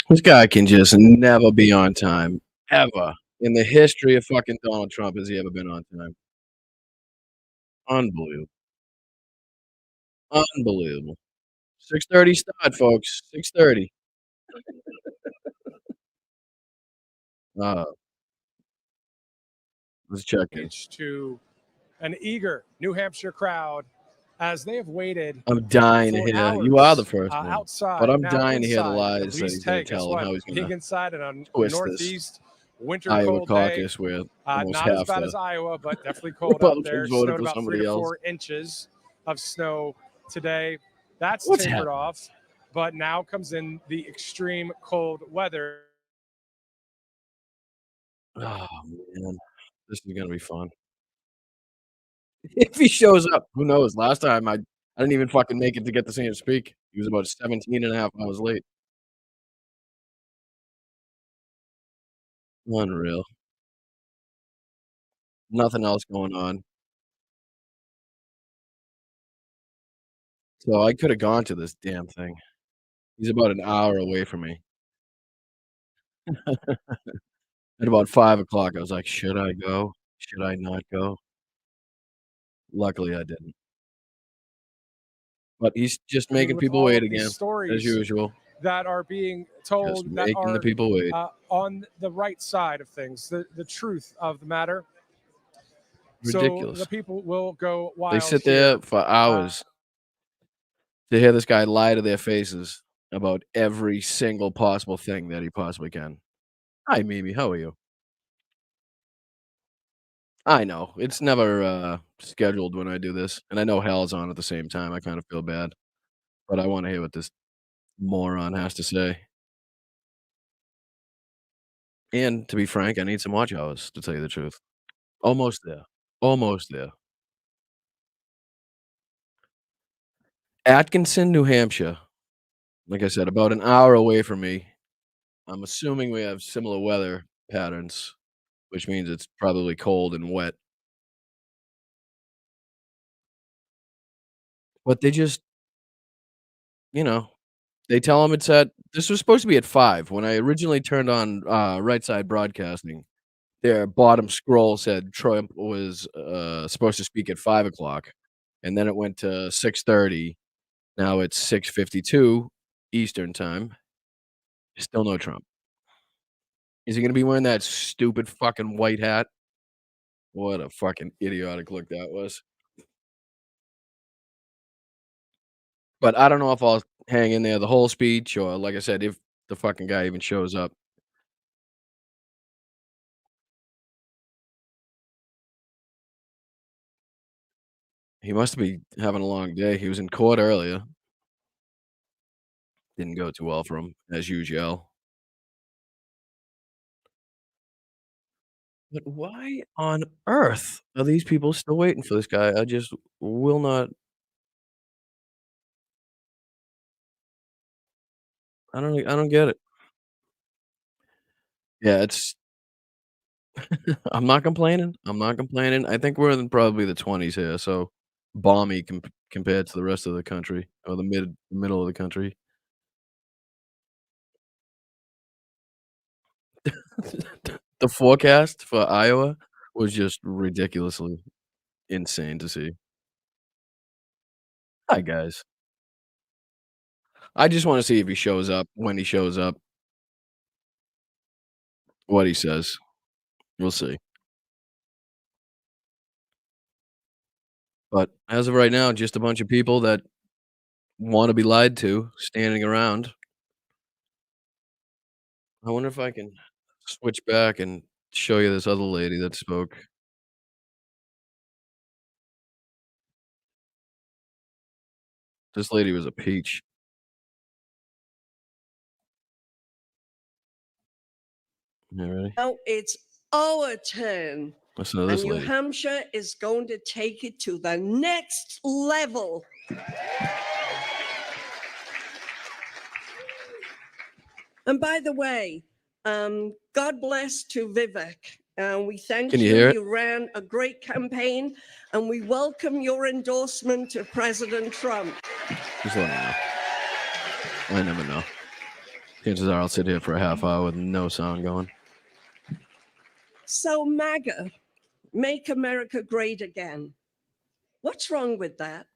This guy can just never be on time, ever. In the history of fucking Donald Trump, has he ever been on time? Unbelievable. Unbelievable. 6:30 start, folks. 6:30. Uh, let's check in. To an eager New Hampshire crowd as they have waited I'm dying to for hear you are the hours first one, but outside, I'm now dying to hear the inside. At lies that least, he's gonna hey, guess tell and what? how he's Being gonna inside in a twist this northeast winter Iowa cold day, caucus where almost not as half bad the as Iowa, but definitely cold out there. Republicans voted Snowed for about 3 somebody to else. 4 inches of snow today. That's What's tapered happening? off, but now comes in the extreme cold weather. Oh, man. This is gonna be fun. If he shows up, who knows? Last time, I didn't even fucking make it to get to see him speak. He was about 17 and a half hours late. Unreal. Nothing else going on. So I coulda gone to this damn thing. He's about an hour away from me. At about 5 o'clock, I was like, "Should I go? Should I not go?" Luckily, I didn't. But he's just making With people all wait of these again, as stories usual. that are being Just told that making the are people wait. on the right side of things, the truth of the matter. So the Ridiculous. people will go They wild sit there here. for hours to hear this guy lie to their faces about every single possible thing that he possibly can. "Hi, Mimi, how are you?" I know, it's never, scheduled when I do this, and I know hell's on at the same time, I kinda feel bad, but I wanna hear what this moron has to say. And to be frank, I need some watch hours, to tell you the truth. Almost there. Almost there. Atkinson, New Hampshire. Like I said, about an hour away from me. I'm assuming we have similar weather patterns, which means it's probably cold and wet. But they just, you know, they tell 'em it's at this was supposed to be at 5. When I originally turned on, Right Side Broadcasting, their bottom scroll said Trump was, supposed to speak at 5 o'clock, and then it went to 6:30. Now it's 6:52 Eastern Time. Still no Trump. Is he gonna be wearing that stupid fucking white hat? What a fucking idiotic look that was. But I don't know if I'll hang in there the whole speech or, like I said, if the fucking guy even shows up. He must be having a long day. He was in court earlier. Didn't go too well for him, as usual. But why on earth are these people still waiting for this guy? I just will not I don't get it. Yeah, it's I'm not complaining, I'm not complaining. I think we're in probably the 20s here, so balmy compared to the rest of the country or the middle of the country. The forecast for Iowa was just ridiculously insane to see. Hi, guys. I just wanna see if he shows up, when he shows up, what he says. We'll see. But as of right now, just a bunch of people that wanna be lied to standing around. I wonder if I can switch back and show you this other lady that spoke. This lady was a peach. You ready? Now it's our turn. Listen to And this New lady. Hampshire is going to take it to the next level. And by the way, God bless to Vivek. We thank Can you you. hear it? You ran a great campaign, and we welcome your endorsement of President Trump. Just let me know. I never know. Chances are I'll sit here for a half hour with no sound going. So MAGA, Make America Great Again. What's wrong with that?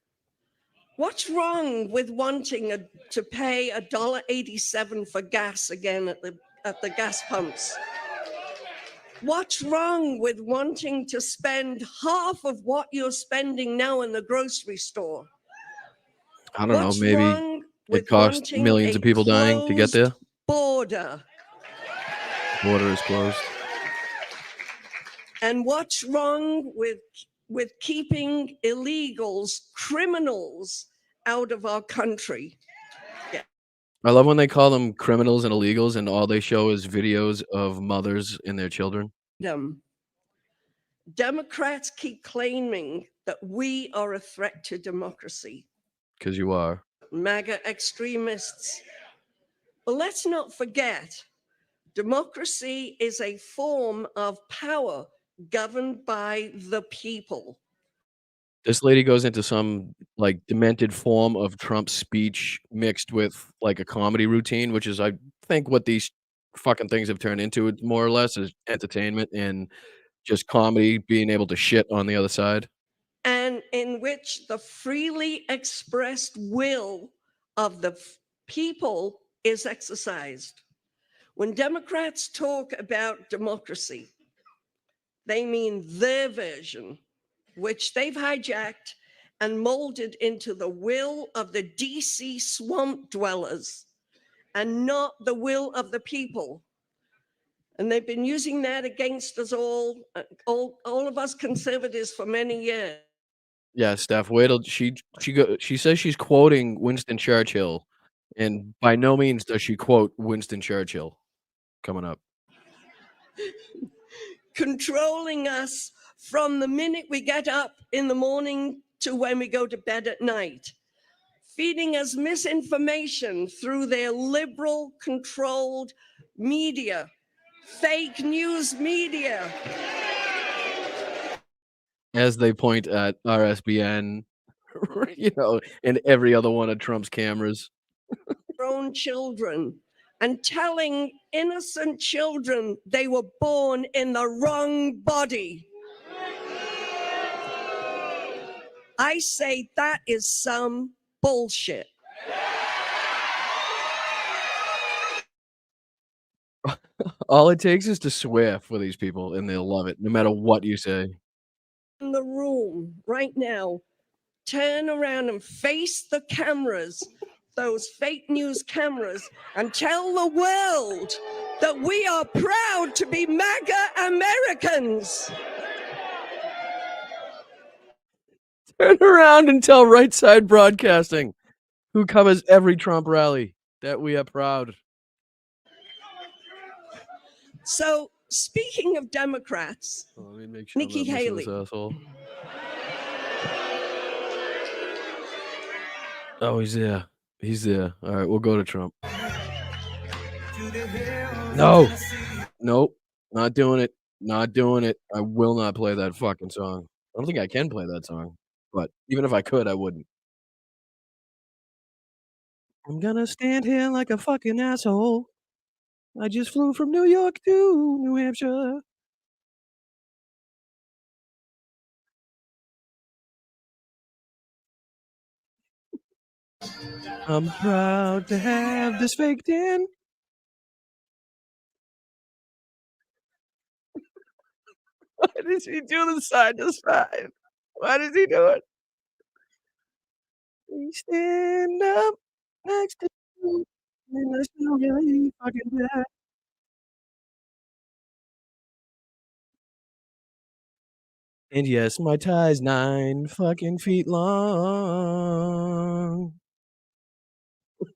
What's wrong with wanting to pay $1.87 for gas again at the gas pumps? What's wrong with wanting to spend half of what you're spending now in the grocery store? I don't know, What's maybe wrong it with costs wanting millions a of people dying to get closed there. border? Border is closed. And what's wrong with keeping illegals, criminals out of our country? I love when they call them criminals and illegals, and all they show is videos of mothers and their children. Democrats keep claiming that we are a threat to democracy. 'Cause you are. MAGA extremists. But let's not forget, democracy is a form of power governed by the people. This lady goes into some, like, demented form of Trump's speech mixed with, like, a comedy routine, which is, I think, what these fucking things have turned into, it more or less, is entertainment and just comedy, being able to shit on the other side. And in which the freely expressed will of the people is exercised. When Democrats talk about democracy, they mean their version, which they've hijacked and molded into the will of the DC swamp dwellers and not the will of the people. And they've been using that against us all of us conservatives for many years. Yeah, Steph, wait till she says she's quoting Winston Churchill, and by no means does she quote Winston Churchill coming up. Controlling us from the minute we get up in the morning to when we go to bed at night, feeding us misinformation through their liberal controlled media, fake news media. As they point at RSBN, and every other one of Trump's cameras. Their own children and telling innocent children they were born in the wrong body. I say that is some bullshit. All it takes is to swear for these people, and they'll love it, no matter what you say. In the room right now, turn around and face the cameras, those fake news cameras, and tell the world that we are proud to be MAGA Americans. Turn around and tell Right Side Broadcasting, who covers every Trump rally, that we are proud. So, speaking of Democrats, Let me make sure I'm Nikki not missing Haley. this asshole. Oh, he's there. He's there. All right, we'll go to Trump. No. Nope. Not doing it. Not doing it. I will not play that fucking song. I don't think I can play that song, but even if I could, I wouldn't. I'm gonna stand here like a fucking asshole. I just flew from New York to New Hampshire. I'm proud to have this fake tan. Why does he do the side to side? Why does he do it? We stand up next to you, and I still really fucking bad. And yes, my tie's 9 fucking feet long.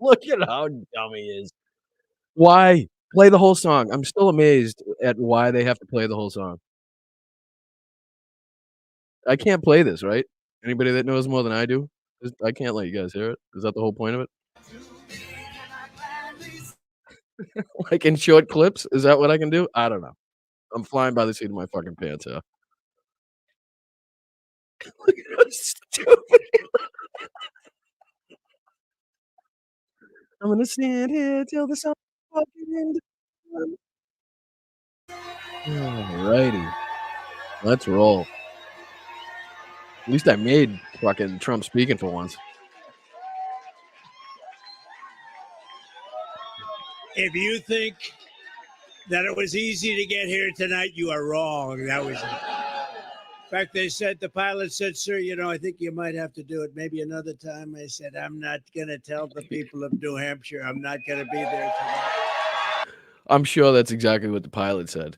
Look at how dumb he is. Why? Play the whole song. I'm still amazed at why they have to play the whole song. I can't play this, right? Anybody that knows more than I do? I can't let you guys hear it. Is that the whole point of it? Like in short clips? Is that what I can do? I don't know. I'm flying by the seat of my fucking pants here. Look at how stupid. I'm gonna stand here till the sun Alrighty, let's roll. At least I made fucking Trump speaking for once. If you think that it was easy to get here tonight, you are wrong. That was. In fact, they said, the pilot said, sir, I think you might have to do it maybe another time. I said, I'm not going to tell the people of New Hampshire I'm not going to be there tonight. I'm sure that's exactly what the pilot said,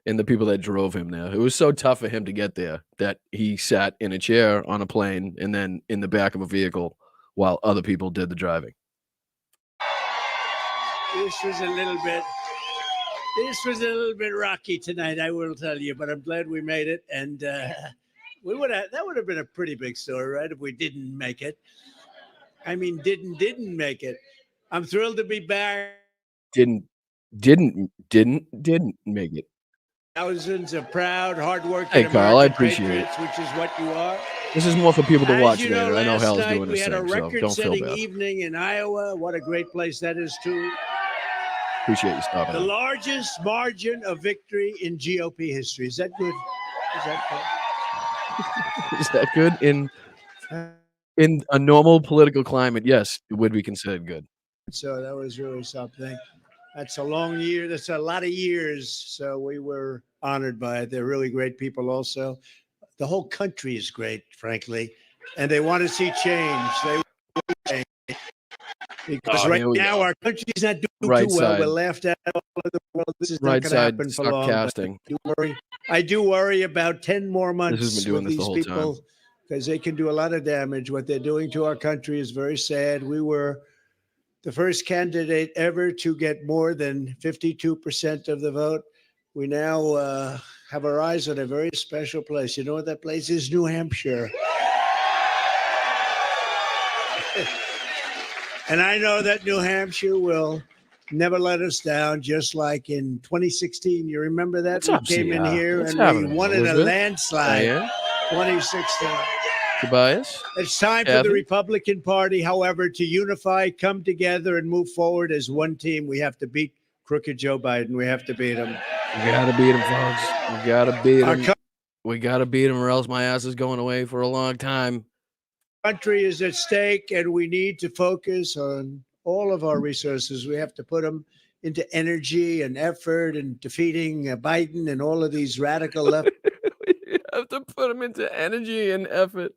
and the people that drove him there. It was so tough for him to get there that he sat in a chair on a plane and then in the back of a vehicle while other people did the driving. This was a little bit rocky tonight, I will tell you, but I'm glad we made it. And that would have been a pretty big story, right? If we didn't make it. I mean, didn't make it. I'm thrilled to be back. Didn't make it. Thousands of proud, hardworking Hey, Carl, I American appreciate it. patriots, which is what you are. This is more for people to As watch you know, later. I know last Hal's night doing we this had a thing, so don't feel record-setting bad. evening in Iowa. What a great place that is, too. Appreciate you stopping. The in. largest margin of victory in GOP history. Is that good? Is that good? Is that good in a normal political climate? Yes, it would be considered good. So that was really something. That's a long year. That's a lot of years. So we were honored by it. They're really great people also. The whole country is great, frankly, and they want to see change. They want change. Because right now our country's not doing Right too well. side. We're laughed at all over the world. This is Right not going to side happen for stuck long. casting. I do worry about 10 more months has been doing with this the these whole people time. because they can do a lot of damage. What they're doing to our country is very sad. We were the first candidate ever to get more than 52% of the vote. We now have our eyes on a very special place. You know what that place is? New Hampshire. And I know that New Hampshire will never let us down, just like in 2016. You remember that? What's we up, came in Sia? here What's and happening, we won in a Elizabeth? landslide. Diane? 2016. Tobias? It's time for Kathy? the Republican Party, however, to unify, come together, and move forward as one team. We have to beat crooked Joe Biden. We have to beat him. We gotta beat him, folks. We gotta beat him. We gotta beat him, or else my ass is going away for a long time. Country is at stake, and we need to focus on all of our resources. We have to put them into energy and effort and defeating Biden and all of these radical left. We have to put him into energy and effort.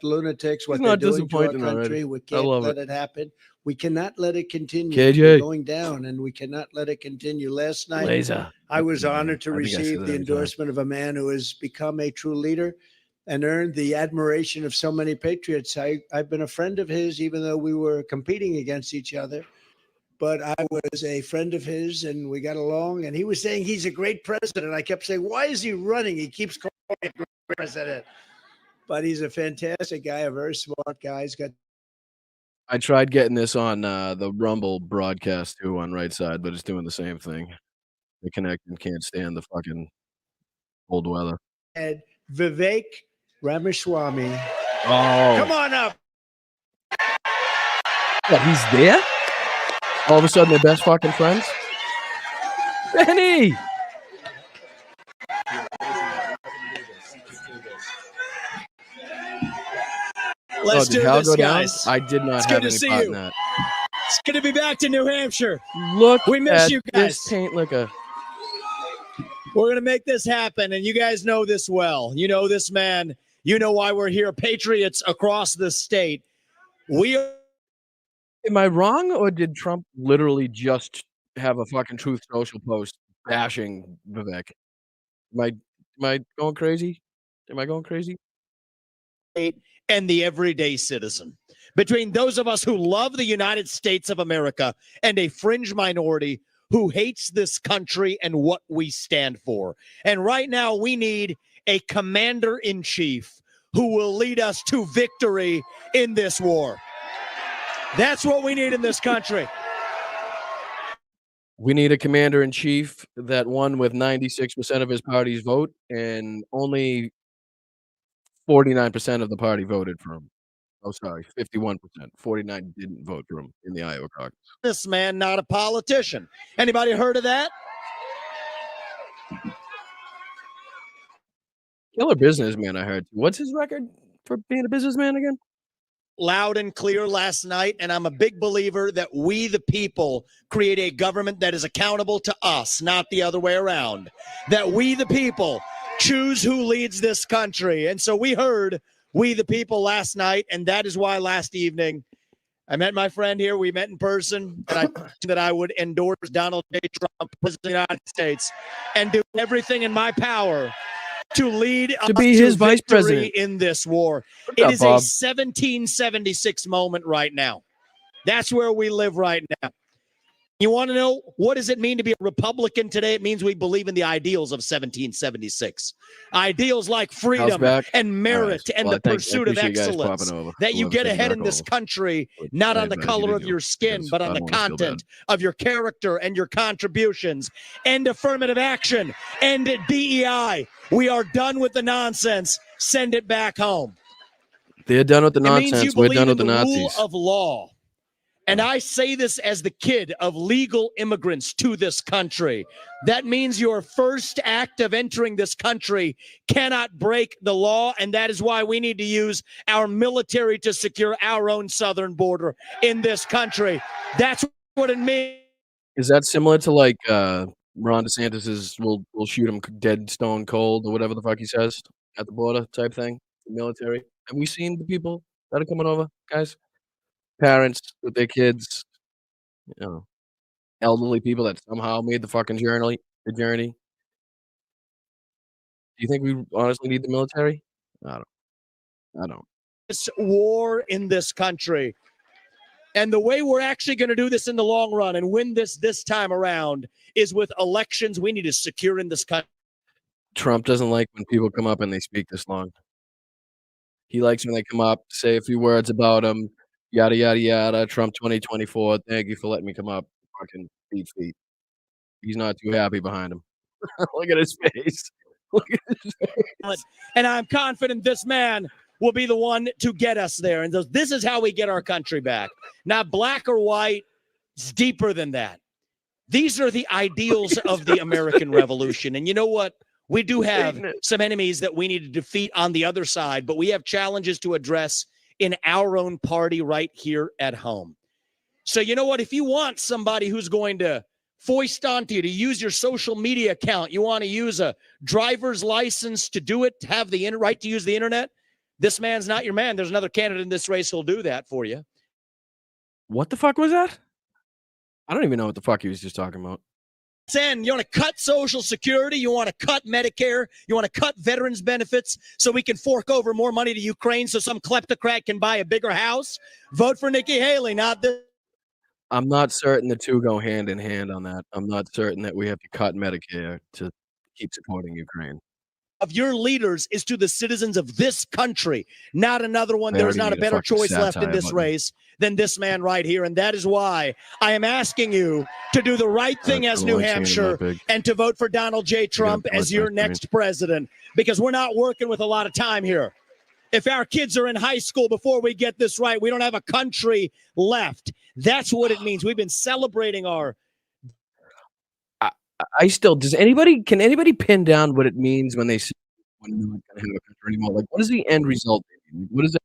Lunatics, what He's they're not doing to our disappointing already. country. We I can't love let it. it happen. We cannot let it continue. KJ. We're going down, and we cannot let it continue. Last night, Laser. I was Yeah, honored to I think I say receive that the every time. endorsement of a man who has become a true leader and earned the admiration of so many patriots. I've been a friend of his, even though we were competing against each other. But I was a friend of his, and we got along. And he was saying he's a great president. I kept saying, why is he running? He keeps calling me a great president. But he's a fantastic guy, a very smart guy. He's got. I tried getting this on the Rumble broadcast too on right side, but it's doing the same thing. The connection can't stand the fucking cold weather. Vivek Ramaswamy. Oh, Come on up. what, he's there? All of a sudden, they're best fucking friends? Benny! Let's do Hal this, go down? guys. I did not It's have good to any see part you. in that. It's good to be back to New Hampshire. Look We miss at you this guys. paint liquor. We're going to make this happen, and you guys know this well. You know this man. You know why we're here. Patriots across the state. We are. Am I wrong, or did Trump literally just have a fucking Truth Social post bashing Vivek? Am I going crazy? Am I going crazy? And the everyday citizen. Between those of us who love the United States of America and a fringe minority who hates this country and what we stand for. And right now we need a commander-in-chief who will lead us to victory in this war. That's what we need in this country. We need a commander-in-chief that won with 96% of his party's vote, and only 49% of the party voted for him. Oh, sorry, 51%. 49 didn't vote for him in the Iowa caucus. This man, not a politician. Anybody heard of that? Killer businessman, I heard. What's his record for being a businessman again? Loud and clear last night, and I'm a big believer that we, the people, create a government that is accountable to us, not the other way around. That we, the people, choose who leads this country. And so we heard we, the people, last night, and that is why last evening I met my friend here. We met in person, and I told him that I would endorse Donald J. Trump, President of the United States, and do everything in my power to lead To be his vice president in this war. Good It job, is Bob. a 1776 moment right now. That's where we live right now. You want to know what does it mean to be a Republican today? It means we believe in the ideals of 1776. Ideals like freedom back? and merit and Well, the pursuit of appreciate you guys excellence. popping over. That you Whoever's get taking ahead back in this over. country, not on the Advise color you of to your do, skin, because but I on the don't wanna feel bad. content of your character and your contributions. And affirmative action and DEI. We are done with the nonsense. Send it back home. They're done with the It means you nonsense. We're believe done in with the the rule Nazis. of law. And I say this as the kid of legal immigrants to this country. That means your first act of entering this country cannot break the law. And that is why we need to use our military to secure our own southern border in this country. That's what it means. Is that similar to like Ron DeSantis's we'll shoot him dead stone cold or whatever the fuck he says at the border type thing? The military. Have we seen the people that are coming over, guys? Parents with their kids, you know, elderly people that somehow made the fucking journey. Do you think we honestly need the military? I don't. This war in this country. And the way we're actually going to do this in the long run and win this time around is with elections we need to secure in this country. Trump doesn't like when people come up and they speak this long. He likes when they come up, say a few words about him, yada, yada, yada, Trump 2024, thank you for letting me come up, fucking beat feet. He's not too happy behind him. Look at his face. Look at his face. And I'm confident this man will be the one to get us there. And this is how we get our country back. Not black or white. It's deeper than that. These are the ideals of the American Revolution. And you know what? We do have some enemies that we need to defeat on the other side, but we have challenges to address in our own party right here at home. So you know what? If you want somebody who's going to foist onto you to use your social media account, you want to use a driver's license to do it, to have the right to use the internet, this man's not your man. There's another candidate in this race who'll do that for you. What the fuck was that? I don't even know what the fuck he was just talking about. You want to cut Social Security, you want to cut Medicare, you want to cut veterans benefits so we can fork over more money to Ukraine so some kleptocrat can buy a bigger house. Vote for Nikki Haley, not this. I'm not certain the two go hand in hand on that. I'm not certain that we have to cut Medicare to keep supporting Ukraine. Of your leaders is to the citizens of this country, not another one. They There's already not a need a better fucking choice left in satire this button. race than this man right here. And that is why I am asking you to do the right thing as I New don't like seeing him Hampshire that big. and to vote for Donald J. Trump gonna as put your my screen. next president, because we're not working with a lot of time here. If our kids are in high school before we get this right, we don't have a country left. That's what it means. We've been celebrating our. I still can anybody pin down what it means when they say we're not gonna have a country anymore? Like, what is the end result? What does that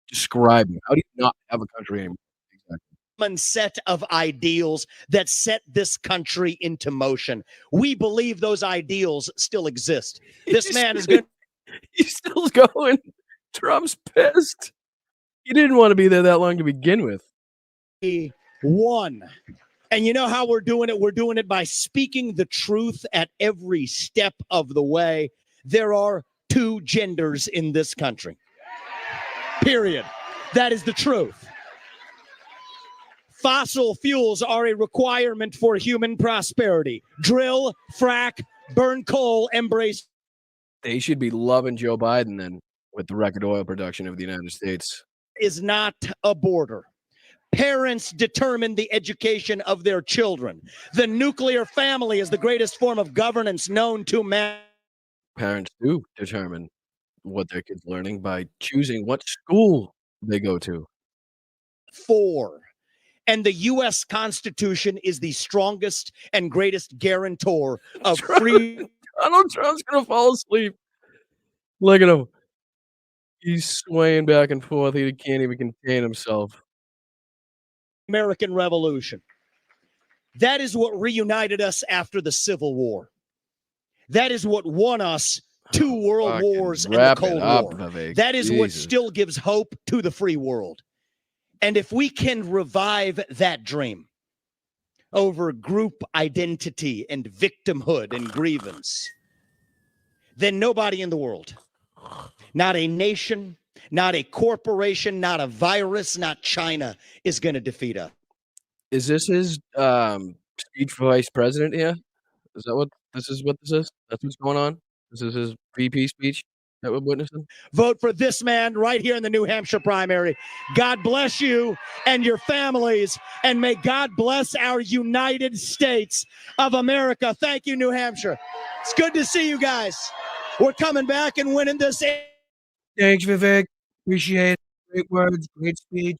describe? How do you not have a country anymore? Exactly. Set of ideals that set this country into motion. We believe those ideals still exist. This man is good. He's still going. Trump's pissed. He didn't want to be there that long to begin with. One. And you know how we're doing it? We're doing it by speaking the truth at every step of the way. There are two genders in this country. Period. That is the truth. Fossil fuels are a requirement for human prosperity. Drill, frack, burn coal, embrace. They should be loving Joe Biden then with the record oil production of the United States. Is not a border. Parents determine the education of their children. The nuclear family is the greatest form of governance known to man. Parents do determine what their kids are learning by choosing what school they go to. 4. And the U.S. Constitution is the strongest and greatest guarantor of free Donald Trump's gonna fall asleep. Look at him. He's swaying back and forth. He can't even contain himself. American Revolution. That is what reunited us after the Civil War. That is what won us 2 world Fucking wars and the wrap it Cold up, War. Vivek. That is what Jesus. still gives hope to the free world. And if we can revive that dream over group identity and victimhood and grievance, then nobody in the world, not a nation, not a corporation, not a virus, not China, is going to defeat us. Is this his speech for vice president here? Is that what this is? That's what's going on? This is his VP speech that we're witnessing? Vote for this man right here in the New Hampshire primary. God bless you and your families, and may God bless our United States of America. Thank you, New Hampshire. It's good to see you guys. We're coming back and winning this. Thanks, Vivek. Appreciate it. Great words, great speech.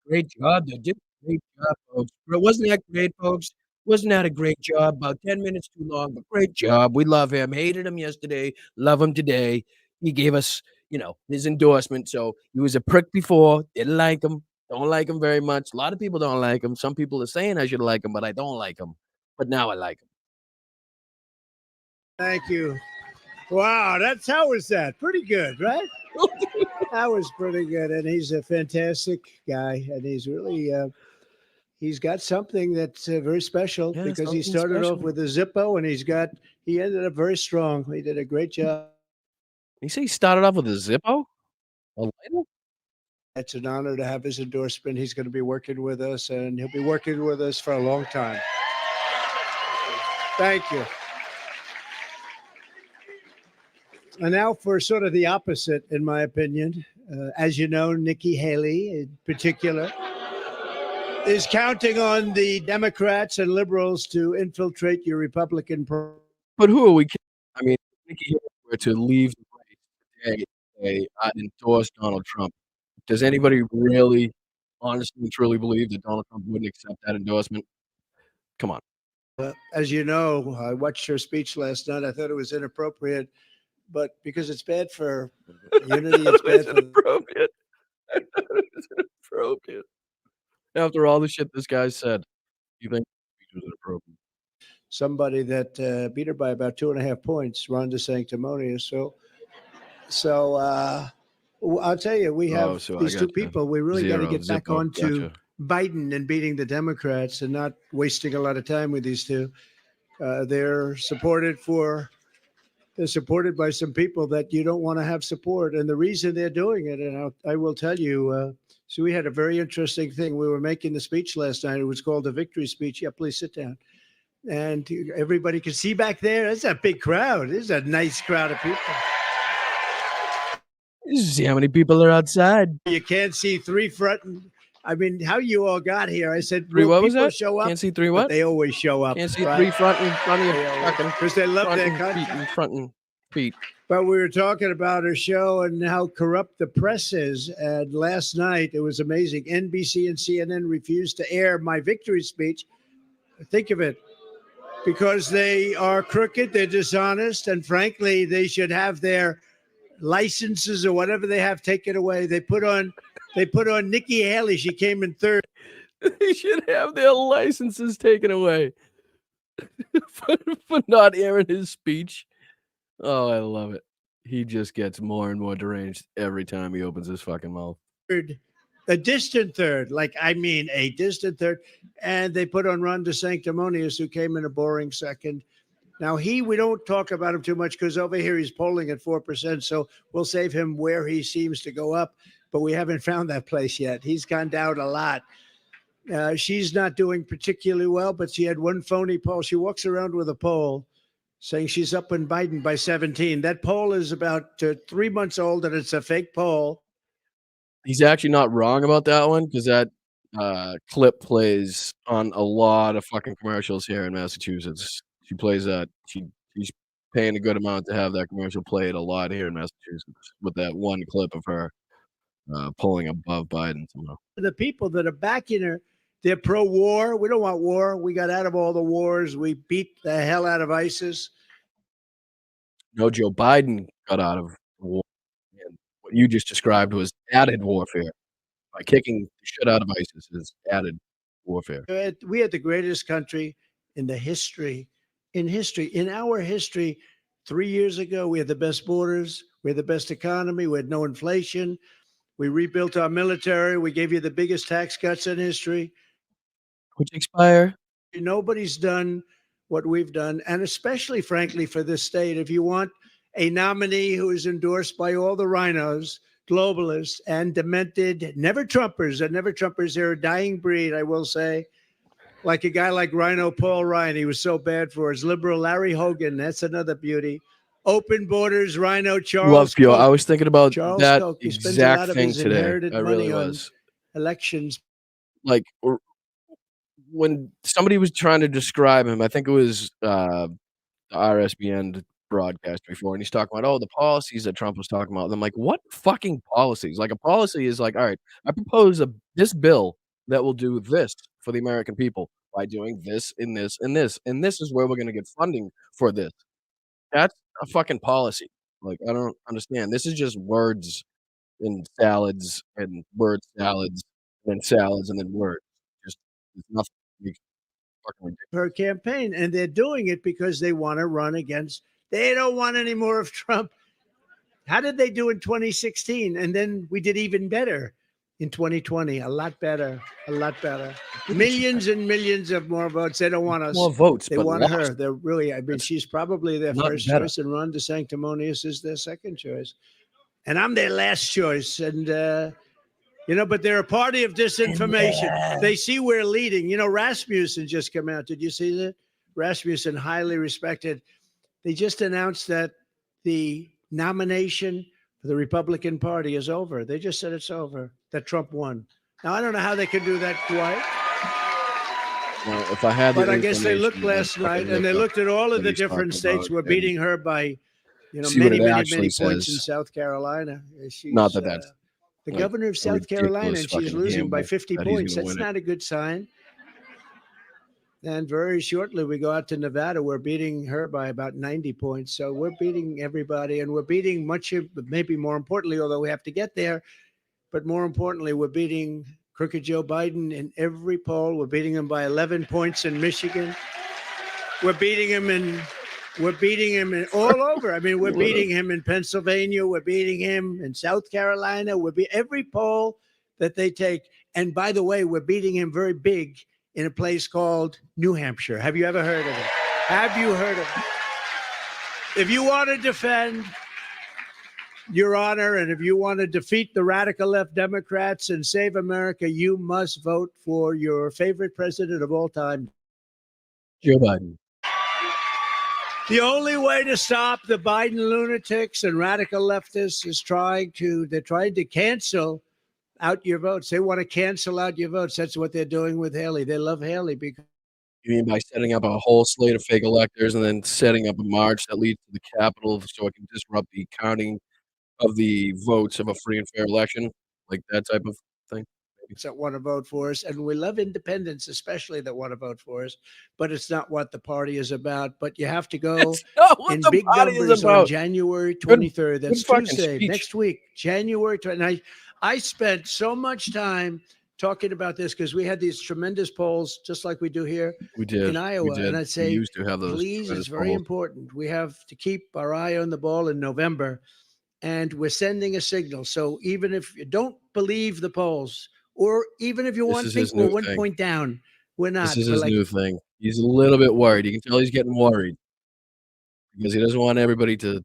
Great job. They did a great job, folks. But wasn't that great, folks? Wasn't that a great job? About 10 minutes too long, but great job. We love him. Hated him yesterday. Love him today. He gave us, his endorsement. So he was a prick before. Didn't like him. Don't like him very much. A lot of people don't like him. Some people are saying I should like him, but I don't like him. But now I like him. Thank you. Wow, how was that? Pretty good, right? That was pretty good. And he's a fantastic guy. And he's really, he's got something that's very special Yeah, because he something started off special. with a Zippo and he ended up very strong. He did a great job. You say he started off with a Zippo? A lighter? It's an honor to have his endorsement. He's going to be working with us and he'll be working with us for a long time. Thank you. And now for sort of the opposite, in my opinion. As you know, Nikki Haley in particular is counting on the Democrats and liberals to infiltrate your Republican program. But who are we kidding? I mean, Nikki Haley were to leave the race today, they endorse Donald Trump. Does anybody really, honestly, and truly believe that Donald Trump wouldn't accept that endorsement? Come on. As you know, I watched her speech last night. I thought it was inappropriate, but because it's bad for unity, it's bad for inappropriate. I thought it was inappropriate. After all the shit this guy said, you think it was inappropriate? somebody that beat her by about 2.5 points, Ron DeSanctimonious. So I'll tell you, we have so I these two gotcha. people. We really got to 0, get back Zippo, onto gotcha. Biden and beating the Democrats and not wasting a lot of time with these two. They're supported by some people that you don't want to have support. And the reason they're doing it, and I will tell you, so we had a very interesting thing. We were making the speech last night. It was called a victory speech. Yeah, please sit down. And everybody can see back there. It's a big crowd. It's a nice crowd of people. You see how many people are outside. You can't see three front. I mean, how you all got here? I said, Three, will what was people that? show up? Can't see three But what? they always show up. Can't see right? three front of your fucking Because they love front their and country. feet and front and feet. But we were talking about her show and how corrupt the press is. And last night, it was amazing. NBC and CNN refused to air my victory speech. Think of it. Because they are crooked, they're dishonest, and frankly, they should have their licenses or whatever they have taken away. They put on Nikki Haley. She came in third. They should have their licenses taken away for not airing his speech. Oh, I love it. He just gets more and more deranged every time he opens his fucking mouth. A distant third, a distant third. And they put on Ron DeSanctimonious, who came in a boring second. Now, we don't talk about him too much because over here he's polling at 4%. So we'll save him where he seems to go up. But we haven't found that place yet. He's gone down a lot. She's not doing particularly well, but she had one phony poll. She walks around with a poll saying she's up in Biden by 17. That poll is about 3 months old, and it's a fake poll. He's actually not wrong about that one because that clip plays on a lot of fucking commercials here in Massachusetts. She plays that. She's paying a good amount to have that commercial played a lot here in Massachusetts with that one clip of her polling above Biden somehow. The people that are backing her, they're pro-war. We don't want war. We got out of all the wars. We beat the hell out of ISIS. No, Joe Biden got out of the war, and what you just described was added warfare. By kicking the shit out of ISIS is added warfare. We had the greatest country in the history, in our history. 3 years ago, we had the best borders. We had the best economy. We had no inflation. We rebuilt our military. We gave you the biggest tax cuts in history. Which expire? Nobody's done what we've done, and especially, frankly, for this state. If you want a nominee who is endorsed by all the rhinos, globalists, and demented never-Trumpers, and never-Trumpers, they're a dying breed, I will say, like a guy like Rhino Paul Ryan, he was so bad for us. Liberal Larry Hogan, that's another beauty. Open borders, Rhino Charles Love Pio. Koch. I was thinking about Charles that Koch, he spends a lot exact of thing his today. inherited I really money on was. elections. Like, when somebody was trying to describe him, I think it was the RSBN broadcast before, and he's talking about, oh, the policies that Trump was talking about. And I'm like, what fucking policies? Like, a policy is like, all right, I propose this bill that will do this for the American people by doing this and this and this, and this is where we're going to get funding for this. That's a fucking policy. Like, I don't understand. This is just words and salads and word salads and then salads and then words. Just it's nothing. It's fucking ridiculous. Her campaign, and they're doing it because they want to run against. They don't want any more of Trump. How did they do in 2016? And then we did even better in 2020. A lot better. A lot better. Millions and millions of more votes. They don't want us. More votes, They but want lost. her. They're really. I mean, That's she's probably their not first better. choice, and Ron DeSanctimonious is their second choice, and I'm their last choice. And but they're a party of disinformation. They see we're leading. Rasmussen just came out. Did you see that? Rasmussen, highly respected. They just announced that the nomination for the Republican Party is over. They just said it's over, that Trump won. Now, I don't know how they could do that quiet. Well, if I had the But I guess they looked inclination, I'd last fucking night, and look they up looked at all of what the he's different talking states. about We're and beating her by, see what many, it many, actually many points in says. South Carolina. She's Not that that's the like governor of a South Carolina, ridiculous and she's fucking losing by gamble 50 that he's points. gonna That's win it. not a good sign. And very shortly, we go out to Nevada. We're beating her by about 90 points. So we're beating everybody, and we're beating much of, maybe more importantly, although we have to get there, but more importantly, we're beating crooked Joe Biden in every poll. We're beating him by 11 points in Michigan. We're beating him in all over. I mean, we're beating him in Pennsylvania. We're beating him in South Carolina. Every poll that they take. And by the way, we're beating him very big in a place called New Hampshire. Have you ever heard of it? Have you heard of it? If you want to defend your honor, and if you want to defeat the radical left Democrats and save America, you must vote for your favorite president of all time, Joe Biden. The only way to stop the Biden lunatics and radical leftists is they're trying to cancel out your votes. They want to cancel out your votes. That's what they're doing with Haley. They love Haley because You mean by setting up a whole slate of fake electors and then setting up a march that leads to the Capitol so it can disrupt the counting of the votes of a free and fair election? Like that type of thing? that want to vote for us, and we love independents, especially that want to vote for us. But it's not what the party is about. But you have to go It's not what in the big party is numbers on about. January 23rd. That's good fucking Tuesday, speech. next week, January 20th. I spent so much time talking about this because we had these tremendous polls, just like we do here We did. in Iowa. We did. And I'd We say, used to have those please, tremendous it's very polls. important. We have to keep our eye on the ball in November, and we're sending a signal. So even if you don't believe the polls, or even if you This want is to his think we're new 1 thing. point down, we're not. This is We're his like, new thing. He's a little bit worried. You can tell he's getting worried because he doesn't want everybody to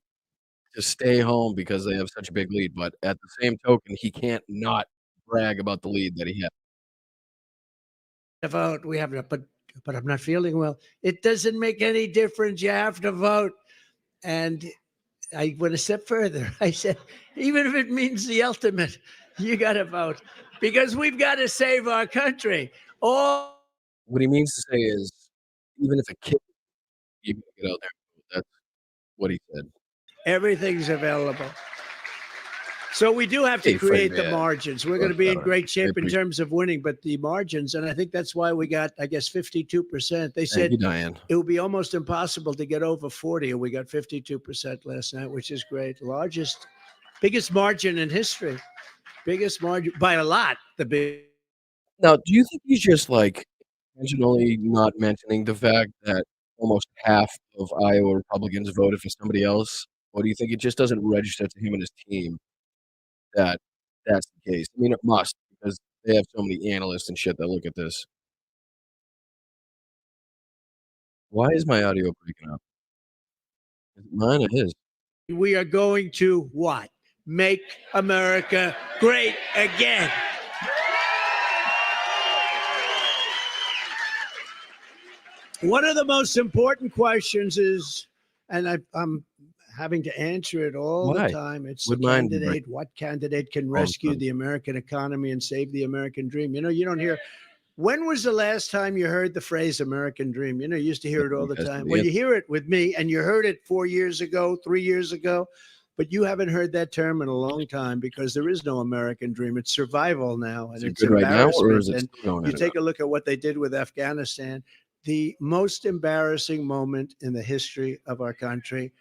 stay home because they have such a big lead. But at the same token, he can't not brag about the lead that he has. vote. We have to, but I'm not feeling well. It doesn't make any difference. You have to vote. And I went a step further. I said, even if it means the ultimate, you got to vote because we've got to save our country. All What he means to say is, even if a kid, you can get out there. That's what he said. everything's available. So we do have to Hey, Freddie, create the man. margins. We're Well, going to be in I great shape in appreciate terms of winning, but the margins, and I think that's why we got, I guess, 52%. They Thank said you, Diane. it would be almost impossible to get over 40, and we got 52% last night, which is great. Largest, biggest margin in history. Biggest margin by a lot. The big. Now, do you think he's just, like, intentionally not mentioning the fact that almost half of Iowa Republicans voted for somebody else? Or do you think it just doesn't register to him and his team that that's the case? I mean, it must because they have so many analysts and shit that look at this. Why is my audio breaking up? Is it mine or his? We are going to what? Make America great again. One of the most important questions is, and I'm having to answer it all the Why? time. It's Would the mine break? candidate. What candidate can I'm rescue sorry. the American economy and save the American dream? You know, you don't hear. When was the last time you heard the phrase American dream? You know, you used to hear it all the That's time. the Well, you answer. hear it with me, and you heard it 4 years ago, 3 years ago, but you haven't heard that term in a long time because there is no American dream. It's survival now, and Is it it's good right now, or is embarrassment. it And still going you in and out? take a look at what they did with Afghanistan, the most embarrassing moment in the history of our country.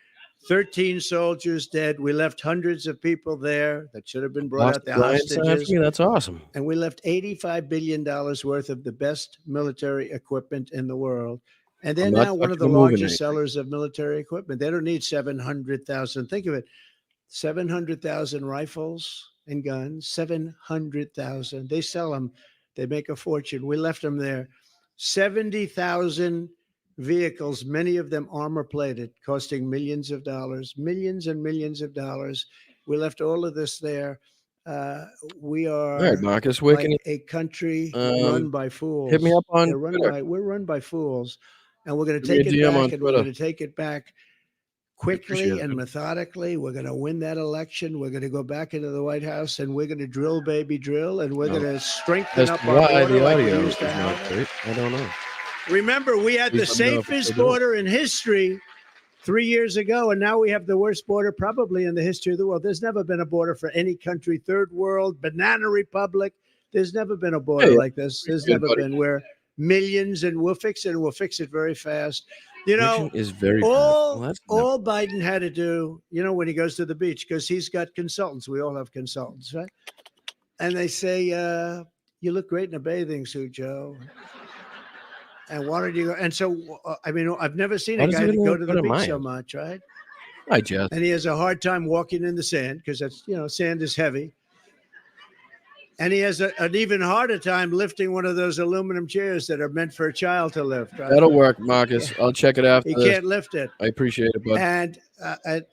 13 soldiers dead. We left hundreds of people there that should have been brought Lost out. the Their Lions sign for hostages. me? That's awesome. And we left $85 billion worth of the best military equipment in the world. And they're I'm not now one of the touching or moving largest anything. sellers of military equipment. They don't need 700,000. Think of it, 700,000 rifles and guns, 700,000. They sell them, they make a fortune. We left them there. 70,000 vehicles, many of them armor plated, costing millions of dollars, millions and millions of dollars. We left all of this there. Uh, we All right, are Marcus, where can like a country you run by hit me fools. up on Twitter? We're run by fools, and we're going to Give me a take it DM on back, and we're Twitter. going to take it back I appreciate quickly it, and man. methodically. We're going to win that election. We're going to go back into the White House, and we're going to drill, baby, drill, and we're No. going to strengthen As up to our why border the like we audio used to is not have it. great, I don't know. Remember, we had the Please let me know if it's safest still doing it. border in history 3 years ago, and now we have the worst border probably in the history of the world. There's never been a border for any country, third world, banana republic. There's never been a border Hey, like this. pretty There's good, never buddy. been. We're millions, and we'll fix it, and we'll fix it very fast. You know, Connection is very bad. Well, all that's never all Biden had to do, you know, when he goes to the beach, because he's got consultants. We all have consultants, right? And they say, "You look great in a bathing suit, Joe." And why did you go? And so, I mean, I've never seen Why a does he guy that even go look to good the at beach mine? so much, right? Hi, Jess. And he has a hard time walking in the sand because that's, you know, sand is heavy. And he has an even harder time lifting one of those aluminum chairs that are meant for a child to lift, right? That'll work, Marcus. I'll check it after He this. can't lift it. I appreciate it, bud.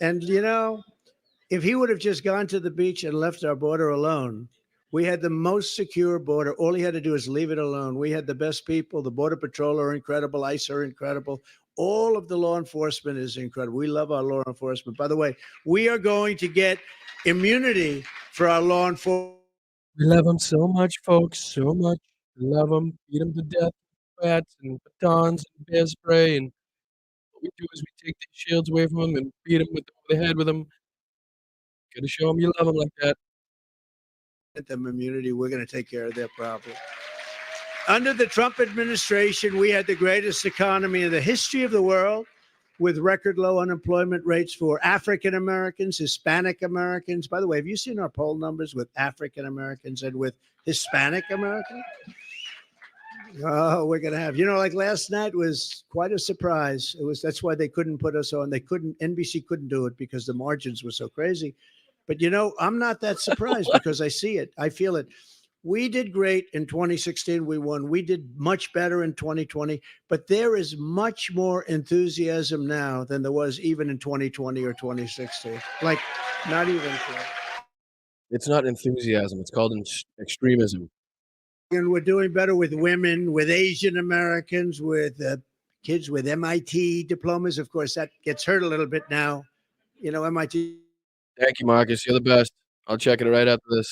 And you know, if he would have just gone to the beach and left our border alone, we had the most secure border. All he had to do is leave it alone. We had the best people. The Border Patrol are incredible. ICE are incredible. All of the law enforcement is incredible. We love our law enforcement. By the way, we are going to get immunity for our law enforcement. We love them so much, folks, so much. We love them, beat them to death with bats and batons and bear spray, and what we do is we take their shields away from them and beat them with the head with them. Gotta show them you love them like that. Them immunity. We're going to take care of their problem. Under the Trump administration, we had the greatest economy in the history of the world, with record low unemployment rates for African Americans, Hispanic Americans. By the way, have you seen our poll numbers with African Americans and with Hispanic Americans? Oh, we're going to have, you know, like last night was quite a surprise. That's why they couldn't put us on. NBC couldn't do it because the margins were so crazy. But, you know, I'm not that surprised because I see it. I feel it. We did great in 2016. We won. We did much better in 2020. But there is much more enthusiasm now than there was even in 2020 or 2016. Like, not even close. It's not enthusiasm. It's called extremism. And we're doing better with women, with Asian Americans, with kids with MIT diplomas. Of course, that gets hurt a little bit now. You know, MIT. Thank you, Marcus. You're the best. I'll check it right after this.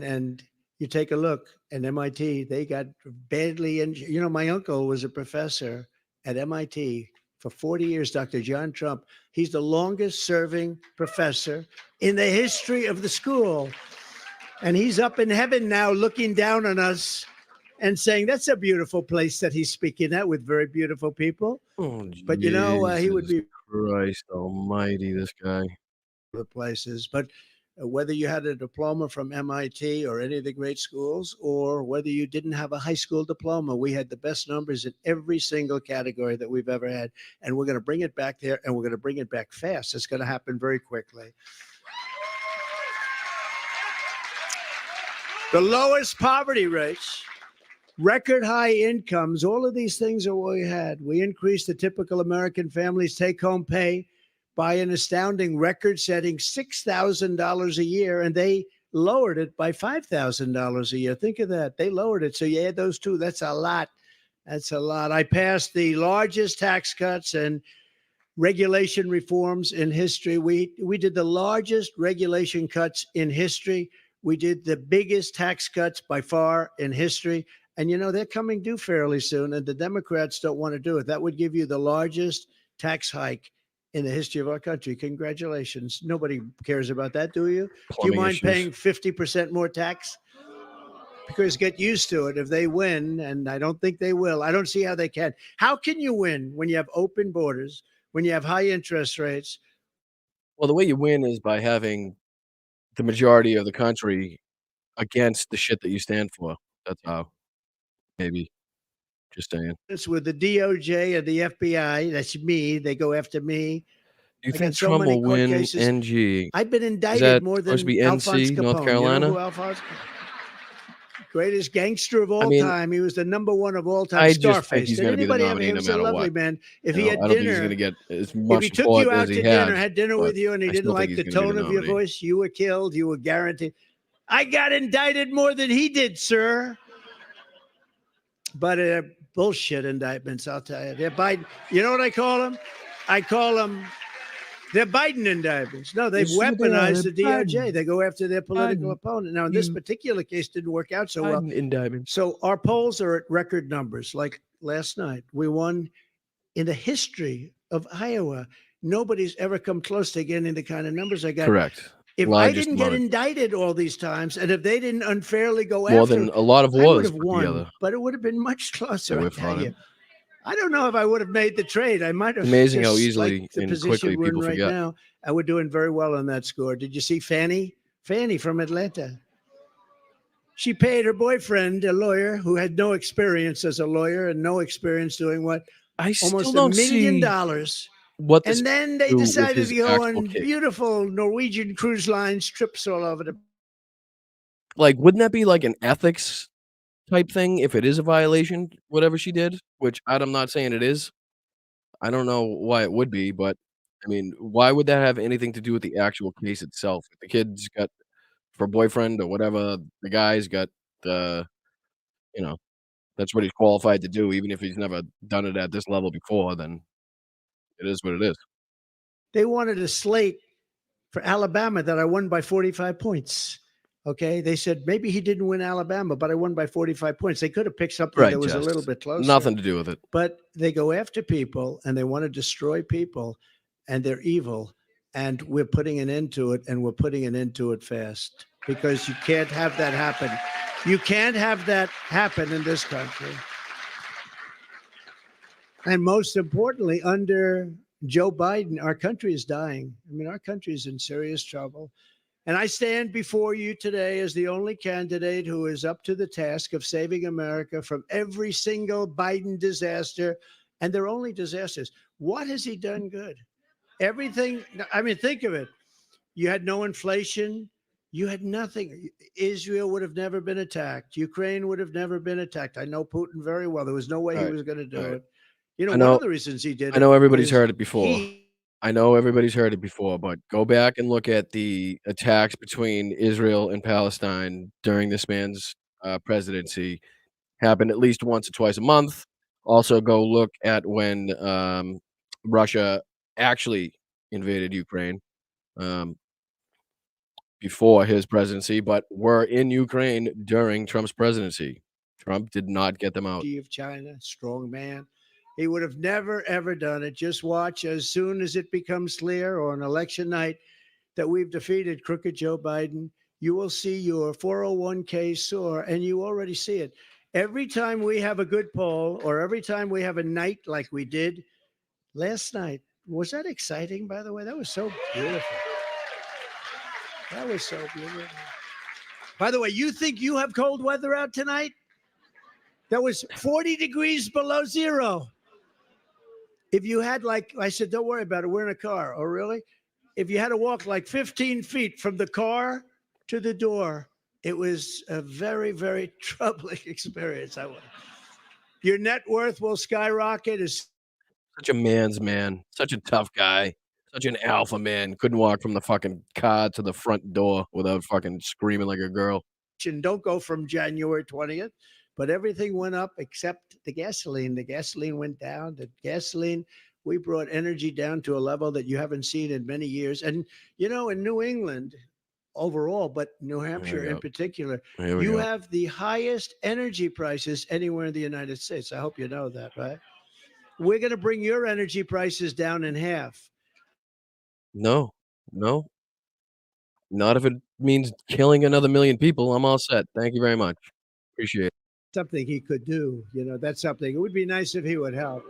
And you take a look at MIT, they got badly injured. You know, my uncle was a professor at MIT for 40 years, Dr. John Trump. He's the longest serving professor in the history of the school. And he's up in heaven now looking down on us and saying, that's a beautiful place that he's speaking at with very beautiful people. Oh, But, he would Jesus be Christ almighty, this guy. the places. But whether you had a diploma from MIT or any of the great schools, or whether you didn't have a high school diploma, we had the best numbers in every single category that we've ever had. And we're going to bring it back there, and we're going to bring it back fast. It's going to happen very quickly. The lowest poverty rates, record high incomes, all of these things are what we had. We increased the typical American family's take-home pay by an astounding record-setting $6,000 a year, and they lowered it by $5,000 a year. Think of that. They lowered it. So you add those two, that's a lot. That's a lot. I passed the largest tax cuts and regulation reforms in history. We did the largest regulation cuts in history. We did the biggest tax cuts by far in history. And, they're coming due fairly soon, and the Democrats don't want to do it. That would give you the largest tax hike in the history of our country. Congratulations. Nobody cares about that, do you? Do you mind paying 50% more tax? Because get used to it. If they win, and I don't think they will, I don't see how they can. How can you win when you have open borders, when you have high interest rates? Well, the way you win is by having the majority of the country against the shit that you stand for. That's how. Maybe. Just saying. It's with the DOJ and the FBI. That's me. They go after me. Do you I think got so Trump many will court win cases. NG? I've been Is indicted that more supposed to than be Alphonse NC, Capone. North Carolina? You know who Alphonse? Greatest gangster of all mean, time. He was the number one of all time. I just think Scarface. he's Did gonna be the anybody ever? nominee He no was a matter lovely what. man. If You he know, had I don't think he's dinner, gonna get as if much he took you support out as he to dinner, has, had dinner but with you, and he I didn't still think like the he's gonna be tone the of your nominee. voice, you were killed. You were guaranteed. I got indicted more than he did, sir. But bullshit indictments, I'll tell you. They're Biden. You know what I call them? I call them. They're Biden indictments. No, they've Yes, sir, they are. weaponized the They're DOJ. They go after their political Biden. opponent. Now, in this You- particular case, didn't work out so well. Biden indictment. So our polls are at record numbers. Like last night, we won in the history of Iowa. Nobody's ever come close to getting the kind of numbers I got. Correct. If I Largest didn't get amount of indicted all these times, and if they didn't unfairly go more after, than a lot of I would wars have put won, together. but it would have been much They closer. I would tell fought you. it. I don't know if I would have made the trade. I might have. It's amazing how just easily liked the and position quickly we're in people right forget. now, and we're doing very well on that score. Did you see Fannie? Fannie from Atlanta. She paid her boyfriend, a lawyer who had no experience as a lawyer and no experience doing what, I still almost $1 don't million. see what this And then they do with decided his to go actual on case. beautiful Norwegian cruise lines trips all over the. Like, wouldn't that be like an ethics type thing if it is a violation, whatever she did? Which I'm not saying it is. I don't know why it would be, but I mean, why would that have anything to do with the actual case itself? If the kid's got for boyfriend or whatever, the guy's got the, you know, that's what he's qualified to do, even if he's never done it at this level before, then it is what it is. They wanted a slate for Alabama that I won by 45 points. Okay. They said maybe he didn't win Alabama, but I won by 45 points. They could have picked something Right, that was a Jess. little bit closer. Nothing to do with it. But they go after people and they want to destroy people, and they're evil. And we're putting an end to it, and we're putting an end to it fast, because you can't have that happen. You can't have that happen in this country. And most importantly, under Joe Biden, our country is dying. I mean, our country is in serious trouble. And I stand before you today as the only candidate who is up to the task of saving America from every single Biden disaster. And they're only disasters. What has he done good? Everything. I mean, think of it. You had no inflation. You had nothing. Israel would have never been attacked. Ukraine would have never been attacked. I know Putin very well. There was no way he was going to do it. You know, one of the reasons he did it. I know everybody's was heard it before. I know everybody's heard it before, but go back and look at the attacks between Israel and Palestine during this man's presidency. Happened at least once or twice a month. Also, go look at when Russia actually invaded Ukraine before his presidency, but were in Ukraine during Trump's presidency. Trump did not get them out. Of China, strong man. He would have never, ever done it. Just watch as soon as it becomes clear on election night that we've defeated crooked Joe Biden. You will see your 401k soar, and you already see it. Every time we have a good poll, or every time we have a night like we did last night, was that exciting, by the way? That was so beautiful. That was so beautiful. By the way, you think you have cold weather out tonight? That was 40 degrees below zero. If you had, like, I said, don't worry about it. We're in a car. Oh, really? If you had to walk like 15 feet from the car to the door, it was a very, very troubling experience. Your net worth will skyrocket. Such a man's man. Such a tough guy. Such an alpha man. Couldn't walk from the fucking car to the front door without fucking screaming like a girl. Don't go from January 20th, but everything went up except the gasoline. The gasoline went down. We brought energy down to a level that you haven't seen in many years. And, you know, in New England overall, but New Hampshire in particular, you have the highest energy prices anywhere in the United States. I hope you know that, right? We're going to bring your energy prices down in half. No. Not if it means killing another million people. I'm all set. Thank you very much. Appreciate it. Something he could do. You know, that's something. It would be nice if he would help.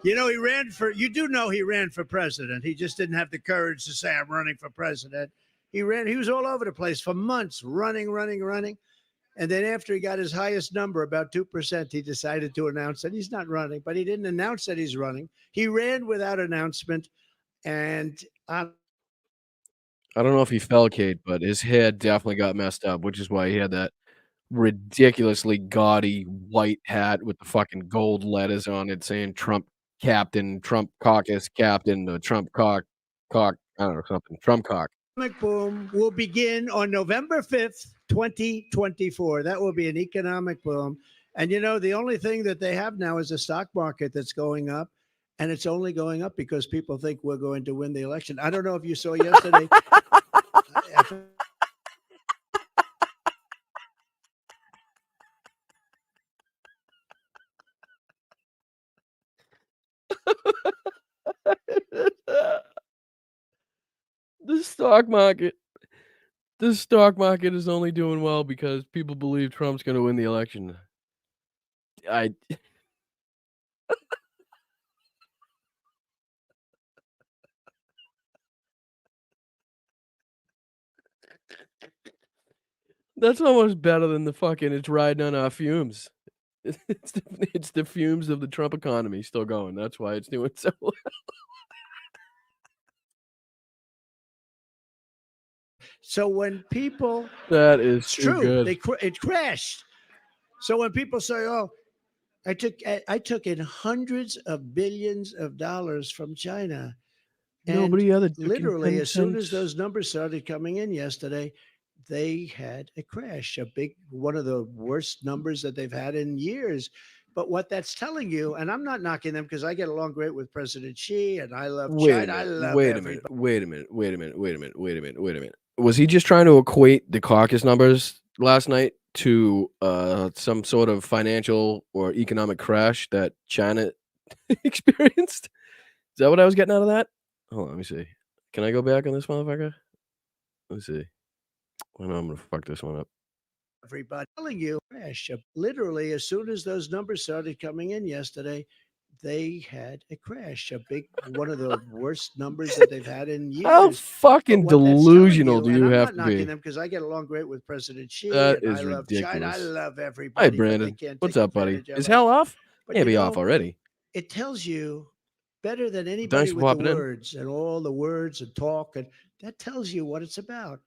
You know, he ran for president. He just didn't have the courage to say, I'm running for president. He was all over the place for months, running. And then after he got his highest number, about 2%, he decided to announce that he's not running, but he didn't announce that he's running. He ran without announcement. And I don't know if he fell, Kate, but his head definitely got messed up, which is why he had that ridiculously gaudy white hat with the fucking gold letters on it saying Trump captain, Trump caucus captain, Trump cock, I don't know, something, Trump cock. Economic boom will begin on November 5th, 2024. That will be an economic boom. And, you know, the only thing that they have now is a stock market that's going up. And it's only going up because people think we're going to win the election. I don't know if you saw yesterday. The stock market is only doing well because people believe Trump's gonna win the election. That's almost better than the fucking it's riding on our fumes. It's the fumes of the Trump economy still going. That's why it's doing so well. So when people, That is it's too true, good. it crashed. So when people say, "Oh, I took in hundreds of billions of dollars from China," and Nobody other took in literally 10 as soon as cents. those numbers started coming in yesterday, they had a crash, one of the worst numbers that they've had in years. But what that's telling you, and I'm not knocking them because I get along great with President Xi and I love China. I love everybody. Wait a minute. Was he just trying to equate the caucus numbers last night to some sort of financial or economic crash that China experienced? Is that what I was getting out of that? Hold on, let me see. Can I go back on this motherfucker? Let me see. I know I'm gonna fuck this one up. Everybody telling you, crash. Literally, as soon as those numbers started coming in yesterday, they had a crash. One of the worst numbers that they've had in years. How fucking But what that's telling delusional do and you I'm have not to knocking be? them because I get along great with President Xi That and is I love China. I ridiculous. love Hi, everybody. But they Brandon. can't What's take up, buddy? advantage of Is us. hell off? But Can't you be off know, already. it tells you better than Thanks anybody for with the popping in. words and all the words and talk, and that tells you what it's about.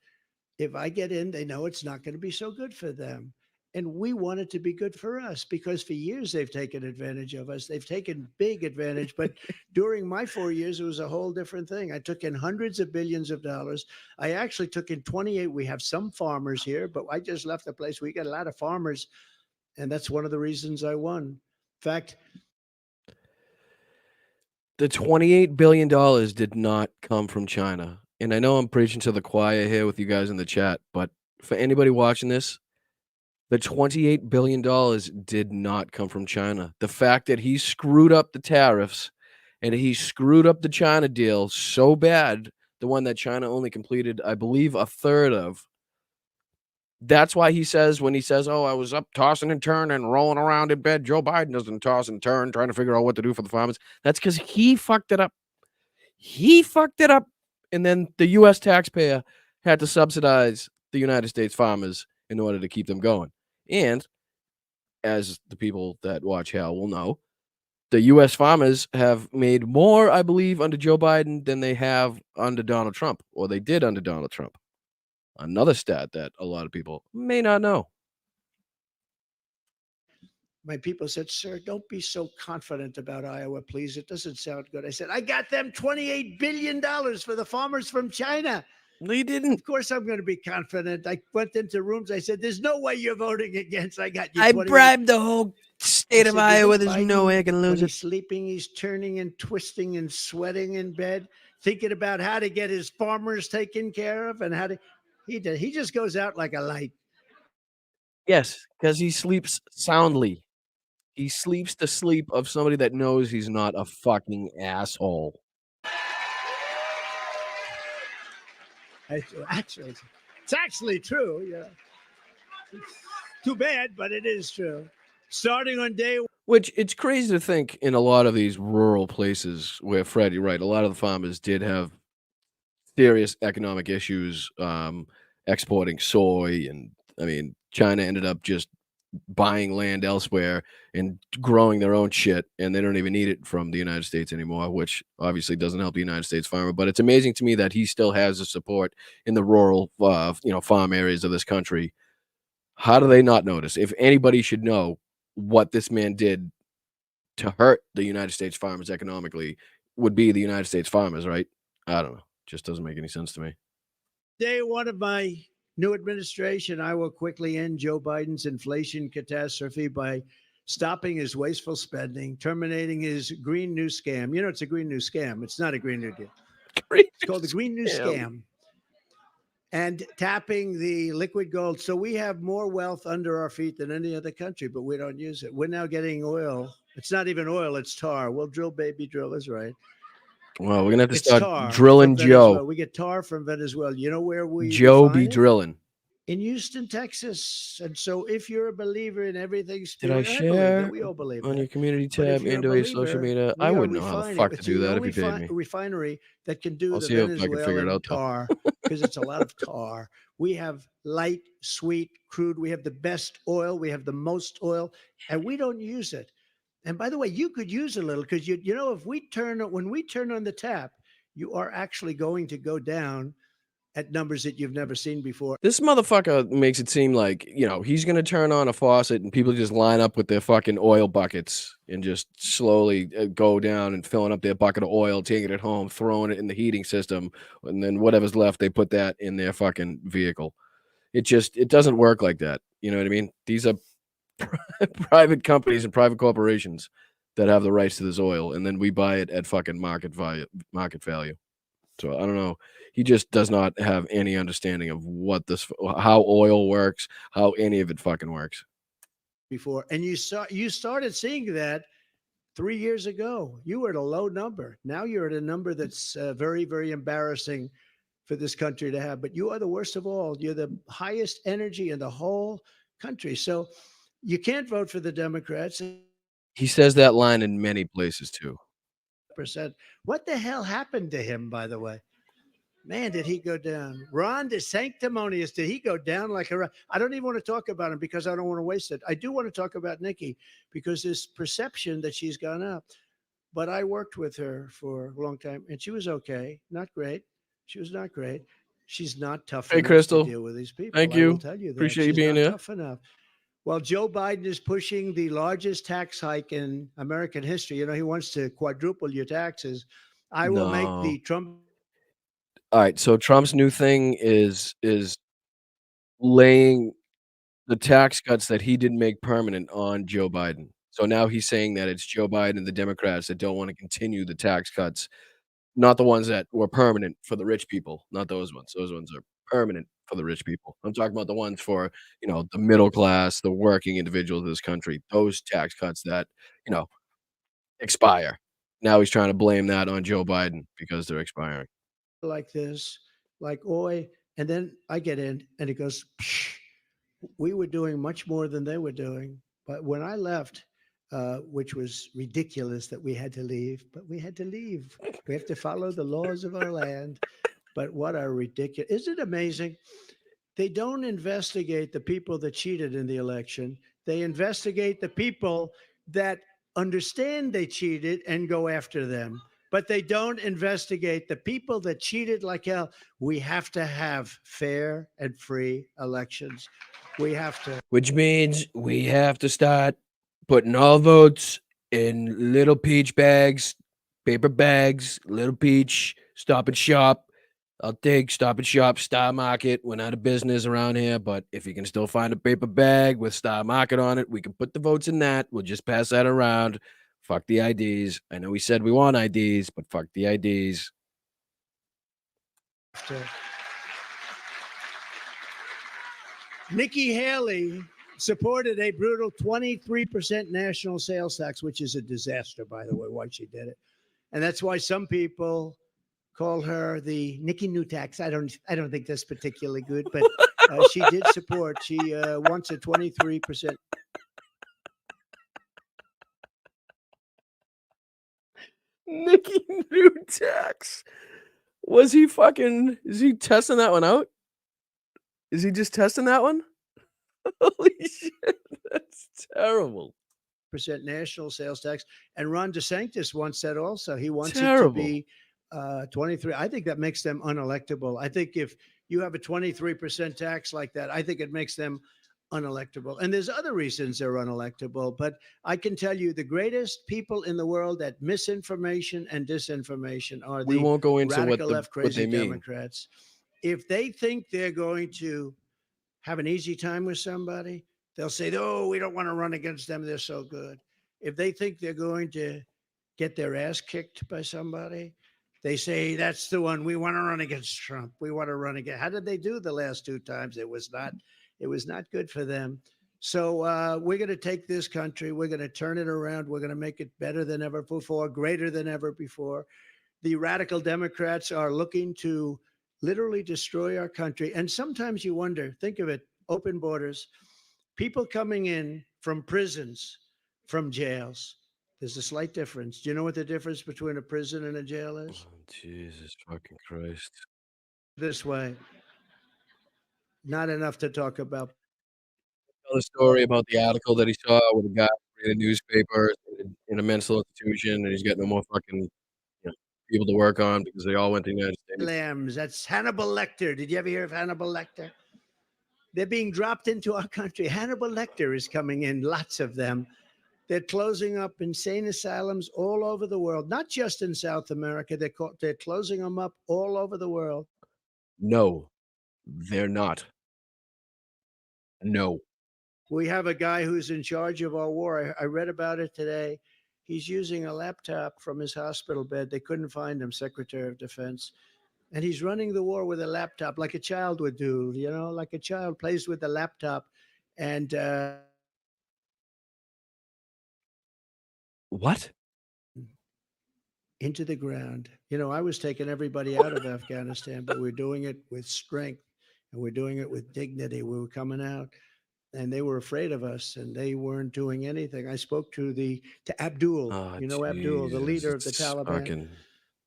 If I get in, they know it's not going to be so good for them. And we want it to be good for us because for years they've taken advantage of us. They've taken big advantage. But during my 4 years, it was a whole different thing. I took in hundreds of billions of dollars. I actually took in 28. We have some farmers here, but I just left the place. We got a lot of farmers. And that's one of the reasons I won. In fact, the $28 billion did not come from China. And I know I'm preaching to the choir here with you guys in the chat, but for anybody watching this, The $28 billion did not come from China. The fact that he screwed up the tariffs and he screwed up the China deal so bad, the one that China only completed, I believe, a third of. That's why he says when he says, "Oh, I was up tossing and turning and rolling around in bed." Joe Biden doesn't toss and turn trying to figure out what to do for the farmers. That's because he fucked it up. He fucked it up, and then the U.S. taxpayer had to subsidize the United States farmers in order to keep them going. And as the people that watch Hal will know, the U.S. farmers have made more, I believe, under Joe Biden than they have under Donald Trump, or they did under Donald Trump. Another stat that a lot of people may not know. My people said, "Sir, don't be so confident about Iowa, please. It doesn't sound good." I said, "I got them $28 billion for the farmers from China." No, you didn't. Of course, I'm going to be confident. I went into rooms. I said, "There's no way you're voting against. I got you." I 28. bribed the whole state of I said, "You Iowa. think There's no way I Biden, can when lose it." he's sleeping, he's turning and twisting and sweating in bed, thinking about how to get his farmers taken care of and how to. He just goes out like a light. Yes, because he sleeps soundly. He sleeps the sleep of somebody that knows he's not a fucking asshole. Actually, it's actually true. Yeah, it's too bad, but it is true. Starting on day Which it's crazy to think in a lot of these rural places where Fred, you're right, a lot of the farmers did have serious economic issues, exporting soy, and I mean, China ended up just buying land elsewhere and growing their own shit, and they don't even need it from the United States anymore, which obviously doesn't help the United States farmer. But it's amazing to me that he still has the support in the rural, farm areas of this country. How do they not notice? If anybody should know what this man did to hurt the United States farmers economically, would be the United States farmers, right? I don't know. Just doesn't make any sense to me. day one of my new administration, I will quickly end Joe Biden's inflation catastrophe by stopping his wasteful spending, terminating his Green New Scam. You know, it's a Green New Scam. It's not a Green New Deal. It's called the Green New Scam. And tapping the liquid gold. So we have more wealth under our feet than any other country, but we don't use it. We're now getting oil. It's not even oil, it's tar. Well, drill, baby, drill is right. Well, we're gonna have to It's start tar drilling from Venezuela. Joe. We get tar from Venezuela. You know where we Joe be refine it? drilling. In Houston, Texas. And so if you're a believer in everything Did I spirit, and I believe share that, we all believe on that. your community But if tab you're a into a social believer, media? I we are wouldn't know how the refining. fuck to It's do the that if you only paid me. refinery that can do I'll the see if I can figure it Venezuelan out, though. tar because it's a lot of tar. We have light, sweet crude. We have the best oil. We have the most oil, and we don't use it. And by the way, you could use a little because you know if we turn when we turn on the tap, you are actually going to go down at numbers that you've never seen before. This motherfucker makes it seem like, he's gonna turn on a faucet and people just line up with their fucking oil buckets and just slowly go down and filling up their bucket of oil, taking it home, throwing it in the heating system, and then whatever's left, they put that in their fucking vehicle. It doesn't work like that. You know what I mean? These are private companies and private corporations that have the rights to this oil, and then we buy it at fucking market value. So I don't know. He just does not have any understanding of how oil works, how any of it fucking works. Before, and you started seeing that 3 years ago. You were at a low number. Now you're at a number that's very, very embarrassing for this country to have. But you are the worst of all. You're the highest energy in the whole country. So you can't vote for the Democrats. He says that line in many places too. Percent. What the hell happened to him, by the way? Man, did he go down? Ron DeSanctimonious, did he go down like a? I don't even want to talk about him because I don't want to waste it. I do want to talk about Nikki because there's perception that she's gone up. But I worked with her for a long time, and she was okay. Not great. She was not great. She's not tough Hey, enough Crystal. to deal with these people. Thank I will you. tell you that. Appreciate you She's being not here. tough enough. Well, Joe Biden is pushing the largest tax hike in American history. You know, he wants to quadruple your taxes. I will make No. the Trump. All right. So Trump's new thing is laying the tax cuts that he didn't make permanent on Joe Biden. So now he's saying that it's Joe Biden and the Democrats that don't want to continue the tax cuts, not the ones that were permanent for the rich people, not those ones. Those ones are permanent for the rich people. I'm talking about the ones for, the middle class, the working individuals of this country, those tax cuts that, you know, expire. Now he's trying to blame that on Joe Biden because they're expiring. like this, like oi, and then I get in, and it goes. Psh. We were doing much more than they were doing. But when I left, which was ridiculous that we had to leave, but we had to leave. We have to follow the laws of our land. But what a ridiculous! Isn't it amazing? They don't investigate the people that cheated in the election. They investigate the people that understand they cheated and go after them. But they don't investigate the people that cheated like hell. We have to have fair and free elections. We have to. Which means we have to start putting all votes in little peach bags, paper bags, little peach, Stop and Shop. I'll take Stop and Shop, Star Market. We're not a business around here, but if you can still find a paper bag with Star Market on it, we can put the votes in that. We'll just pass that around. Fuck the IDs. I know we said we want IDs, but fuck the IDs. Nikki Haley supported a brutal 23% national sales tax, which is a disaster, by the way, why she did it. And that's why some people call her the Nikki New tax. I don't think that's particularly good, but she did support. She wants a 23%. Nikki New tax. Is he testing that one out? Is he just testing that one? Holy shit, that's terrible. National sales tax. And Ron DeSantis wants that also. He wants it to Terrible. be 23. I think that makes them unelectable. I think if you have a 23% tax like that, I think it makes them unelectable. And there's other reasons they're unelectable. But I can tell you the greatest people in the world at misinformation and disinformation are We the won't go into radical left what crazy they mean. Democrats. If they think they're going to have an easy time with somebody, they'll say, "Oh, we don't want to run against them. They're so good." If they think they're going to get their ass kicked by somebody, they say, "That's the one. We want to run against Trump. We want to run again." How did they do the last two times? It was not good for them. So we're going to take this country. We're going to turn it around. We're going to make it better than ever before, greater than ever before. The radical Democrats are looking to literally destroy our country. And sometimes you wonder, think of it, open borders, people coming in from prisons, from jails. There's a slight difference. Do you know what the difference between a prison and a jail is? Oh, Jesus fucking Christ. This way. Not enough to talk about. Tell the story about the article that he saw with a guy in a newspaper in a mental institution, and he's got no more fucking, people to work on because they all went to the United States. Lambs. That's Hannibal Lecter. Did you ever hear of Hannibal Lecter? They're being dropped into our country. Hannibal Lecter is coming in, lots of them. They're closing up insane asylums all over the world, not just in South America. They're closing them up all over the world. No, they're not. No. We have a guy who's in charge of our war. I read about it today. He's using a laptop from his hospital bed. They couldn't find him, Secretary of Defense. And he's running the war with a laptop like a child would do, like a child plays with a laptop. And What? into the ground. I was taking everybody out of Afghanistan, but we're doing it with strength and we're doing it with dignity. We were coming out and they were afraid of us and they weren't doing anything. I spoke to Abdul, Oh, Abdul, the leader of the Jesus Taliban. fucking.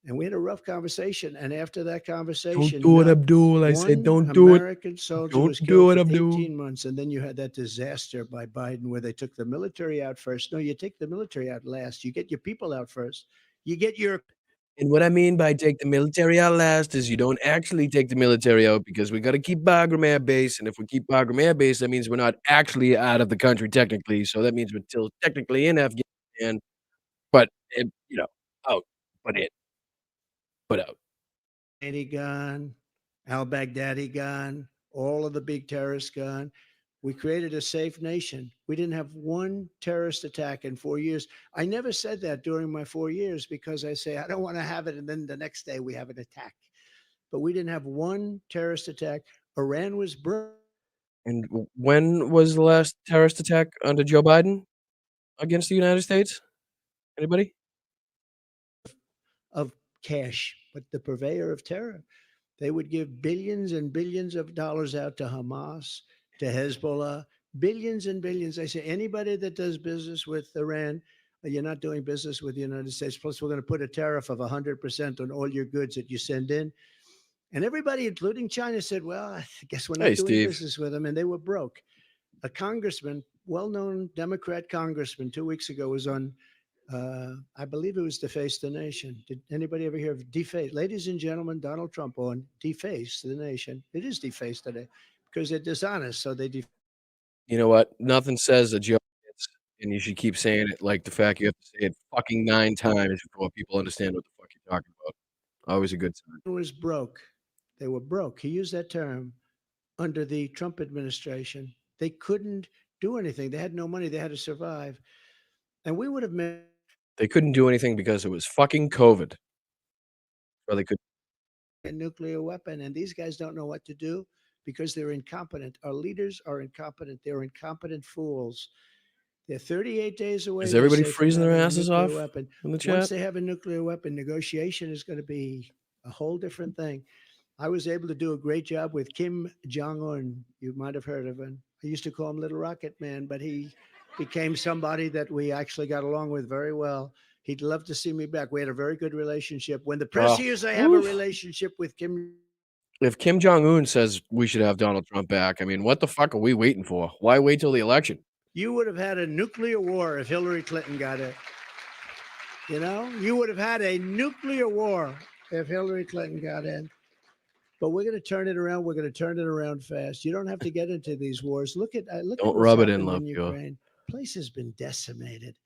And we had a rough conversation. And after that Don't conversation, do it, not Abdul. I said, one don't do it. American soldier Don't was do killed it, for Abdul. 18 months. And then you had that disaster by Biden where they took the military out first. No, you take the military out last. You get your people out first. You get your. And what I mean by take the military out last is you don't actually take the military out because we got to keep Bagram Air Base. And if we keep Bagram Air Base, that means we're not actually out of the country technically. So that means we're still technically in Afghanistan, but, out, but in, but out. Gone, al-Baghdadi gone, all of the big terrorists gone. We created a safe nation. We didn't have one terrorist attack in 4 years. I never said that during my 4 years because I say I don't want to have it, and then the next day we have an attack. But we didn't have one terrorist attack. Iran was broke. And when was the last terrorist attack under Joe Biden against the United States? Anybody? Of cash, but the purveyor of terror. They would give billions and billions of dollars out to Hamas, to Hezbollah, billions and billions. I say anybody that does business with Iran, you're not doing business with the United States. Plus, we're going to put a tariff of 100% on all your goods that you send in. And everybody, including China, said, well, I guess we're not Hey, doing Steve. business with them. And they were broke. A congressman, well-known Democrat congressman, 2 weeks ago was on I believe it was Deface the Nation. Did anybody ever hear of Deface? Ladies and gentlemen, Donald Trump on Deface the Nation. It is defaced today because they're dishonest. So they You know what? Nothing says a joke hits, and you should keep saying it like the fact you have to say it fucking 9 times before people understand what the fuck you're talking about. Always a good sign. was broke. They were broke. He used that term under the Trump administration. They couldn't do anything. They had no money. They had to survive. And we would have made They couldn't do anything because it was fucking COVID. Or they could a nuclear weapon. And these guys don't know what to do because they're incompetent. Our leaders are incompetent. They're incompetent fools. They're 38 days away. Is they everybody say, from freezing their having a asses nuclear off weapon. in the Once chat? they have a nuclear weapon, negotiation is going to be a whole different thing. I was able to do a great job with Kim Jong-un. You might have heard of him. I used to call him Little Rocket Man, but he became somebody that we actually got along with very well. He'd love to see me back. We had a very good relationship. When the press Oh, hears I have a oof. relationship with Kim, If Kim Jong-un says we should have Donald Trump back, I mean, what the fuck are we waiting for? Why wait till the election? you would have had a nuclear war if Hillary Clinton got it. You know, you would have had a nuclear war if Hillary Clinton got in. But we're going to turn it around. We're going to turn it around fast. You don't have to get into these wars. Look at Don't what's rub it in, happened Love in Pure. Ukraine. Place has been decimated.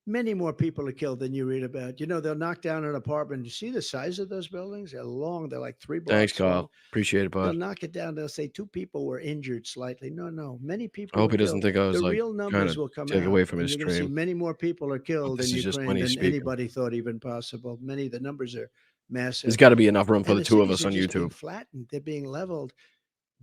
Many more people are killed than you read about. You know, they'll knock down an apartment. You see the size of those buildings? They're long. They're like 3 blocks Thanks, long. Kyle. Appreciate it, They'll bud. knock it down. They'll say 2 people were injured slightly. No. Many I people hope were he doesn't killed. think I was The like real trying numbers to will come take out. away from And his you're going to see stream. many more people are killed This in is just when Ukraine he's than speaking. anybody thought even possible. Many the numbers are massive. There's got to be enough room for And the the two of cities us are on just being YouTube. flattened. They're being leveled.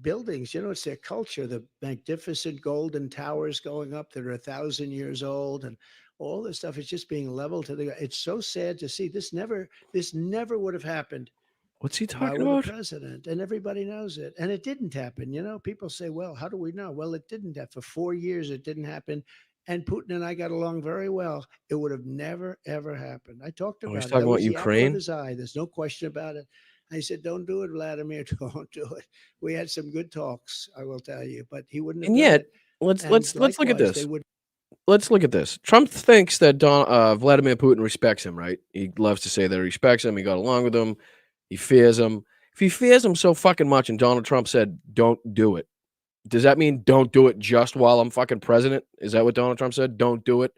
Buildings, you know, it's their culture. The magnificent golden towers going up that are 1,000 years old, and all this stuff is just being leveled to the. It's so sad to see. This never would have happened What's he if I talking were the about? president, and everybody knows it. And it didn't happen. You know, people say, "Well, how do we know?" Well, it didn't. For 4 years, it didn't happen. And Putin and I got along very well. It would have never, ever happened. I talked Oh, he's about it. talking That about was the apple of Ukraine? his eye. There's no question about it. I said, "Don't do it, Vladimir. Don't do it." We had some good talks, I will tell you, but he wouldn't have And done yet, it. let's And let's look at likewise, they this. would. Let's look at this. Trump thinks that Vladimir Putin respects him, right? He loves to say that he respects him. He got along with him. He fears him. If he fears him so fucking much, and Donald Trump said, "Don't do it," does that mean don't do it just while I'm fucking president? Is that what Donald Trump said? Don't do it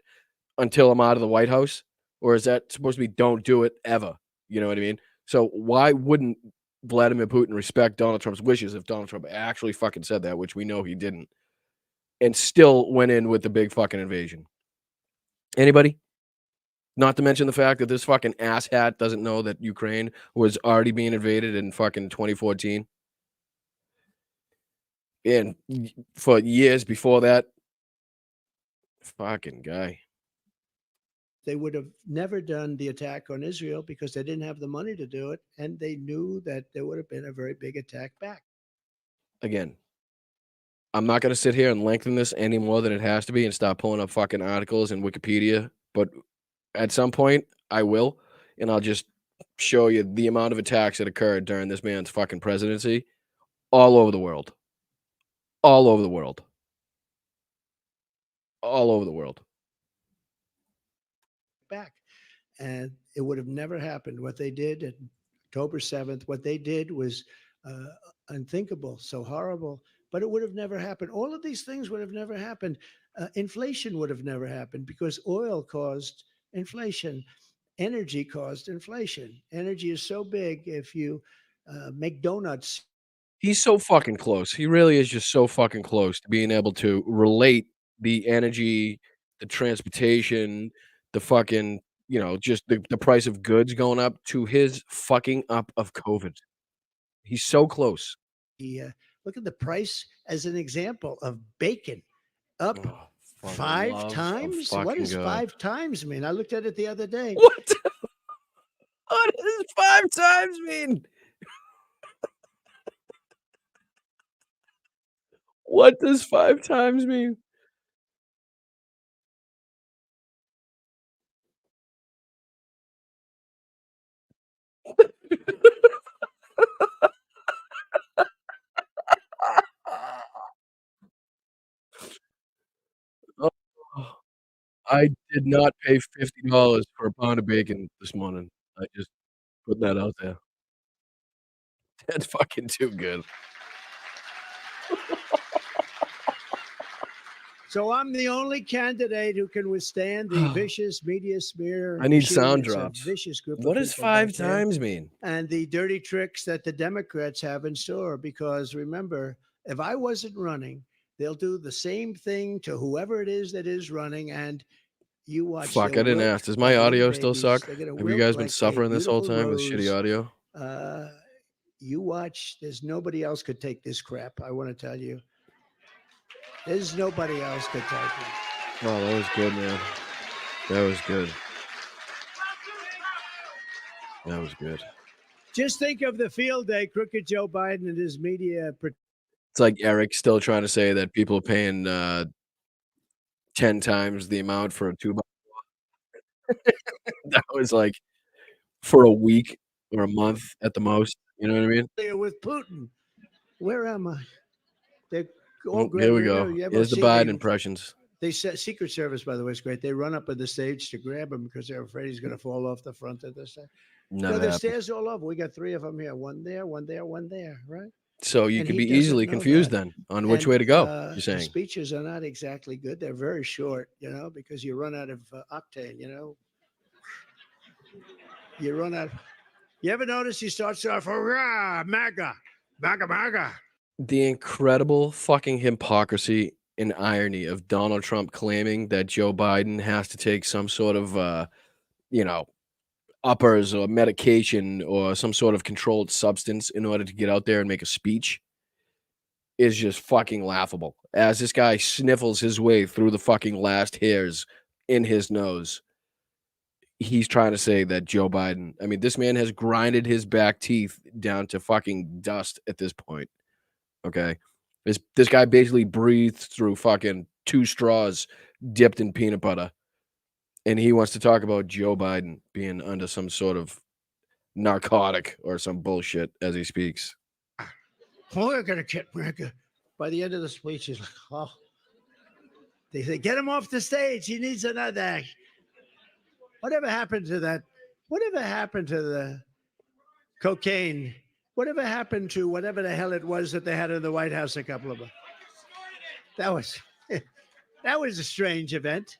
until I'm out of the White House, or is that supposed to be don't do it ever? You know what I mean? So why wouldn't Vladimir Putin respect Donald Trump's wishes if Donald Trump actually fucking said that, which we know he didn't, and still went in with the big fucking invasion? Anybody? Not to mention the fact that this fucking asshat doesn't know that Ukraine was already being invaded in fucking 2014. And for years before that, fucking guy. They would have never done the attack on Israel because they didn't have the money to do it, and they knew that there would have been a very big attack back. Again, I'm not going to sit here and lengthen this any more than it has to be and start pulling up fucking articles in Wikipedia. But at some point, I will, and I'll just show you the amount of attacks that occurred during this man's fucking presidency all over the world. All over the world. All over the world. Back. And it would have never happened. What they did on October 7th, what they did was unthinkable, so horrible, but it would have never happened. All of these things would have never happened. Inflation would have never happened because oil caused inflation. Energy caused inflation. Energy is so big. If you make donuts, He's so fucking close. He really is just so fucking close to being able to relate the energy, the transportation, the fucking, just the price of goods going up to his fucking up of COVID. He's so close. the Look at the price as an example of bacon up Oh, for the 5 love of times. What fucking does God. 5 times mean? I looked at it the other day. What? What does 5 times mean? What does 5 times mean? Oh, I did not pay $50 for a pound of bacon this morning. I just put that out there. That's fucking too good. So I'm the only candidate who can withstand the vicious media smear. I need machine. sound It's a drops. vicious group What of does people back 5 there. times mean? And the dirty tricks that the Democrats have in store. Because remember, if I wasn't running, they'll do the same thing to whoever it is that is running. And you watch. Fuck, I they'll didn't wilt ask. Does my like little audio still babies. suck? They're gonna Have you wilt guys been like a suffering this whole beautiful time with shitty rose. audio? You watch. There's nobody else could take this crap. I want to tell you. There's nobody else could take it. Oh, that was good, man. That was good. That was good. Just think of the field day crooked Joe Biden and his media. It's like Eric still trying to say that people are paying 10 times the amount for a 2 by that was like for a week or a month at the most. You know what I mean? With Putin. Where am I? They're all Oh, great. here we go. Here's the Biden impressions. They said Secret Service, by the way, is great. They run up on the stage to grab him because they're afraid he's going to fall off the front of the stage. Never There's happened. stairs all over. We got 3 of them here. One there, one there, one there, right? So you And could he be easily doesn't know confused that. then on which And, way to go, you're The saying. speeches are not exactly good. They're very short, because you run out of octane, You run out. You ever notice he starts off, hurrah, MAGA, MAGA, MAGA. The incredible fucking hypocrisy and irony of Donald Trump claiming that Joe Biden has to take some sort of, uppers or medication or some sort of controlled substance in order to get out there and make a speech is just fucking laughable. As this guy sniffles his way through the fucking last hairs in his nose, he's trying to say that Joe Biden, I mean, this man has grinded his back teeth down to fucking dust at this point. Okay. This guy basically breathed through fucking 2 straws dipped in peanut butter. And he wants to talk about Joe Biden being under some sort of narcotic or some bullshit as he speaks. We're going to get MAGA. By the end of the speech, he's like, oh. They say, get him off the stage. He needs another. Whatever happened to that? Whatever happened to the cocaine? Whatever happened to whatever the hell it was that they had in the White House a couple of them? That was a strange event.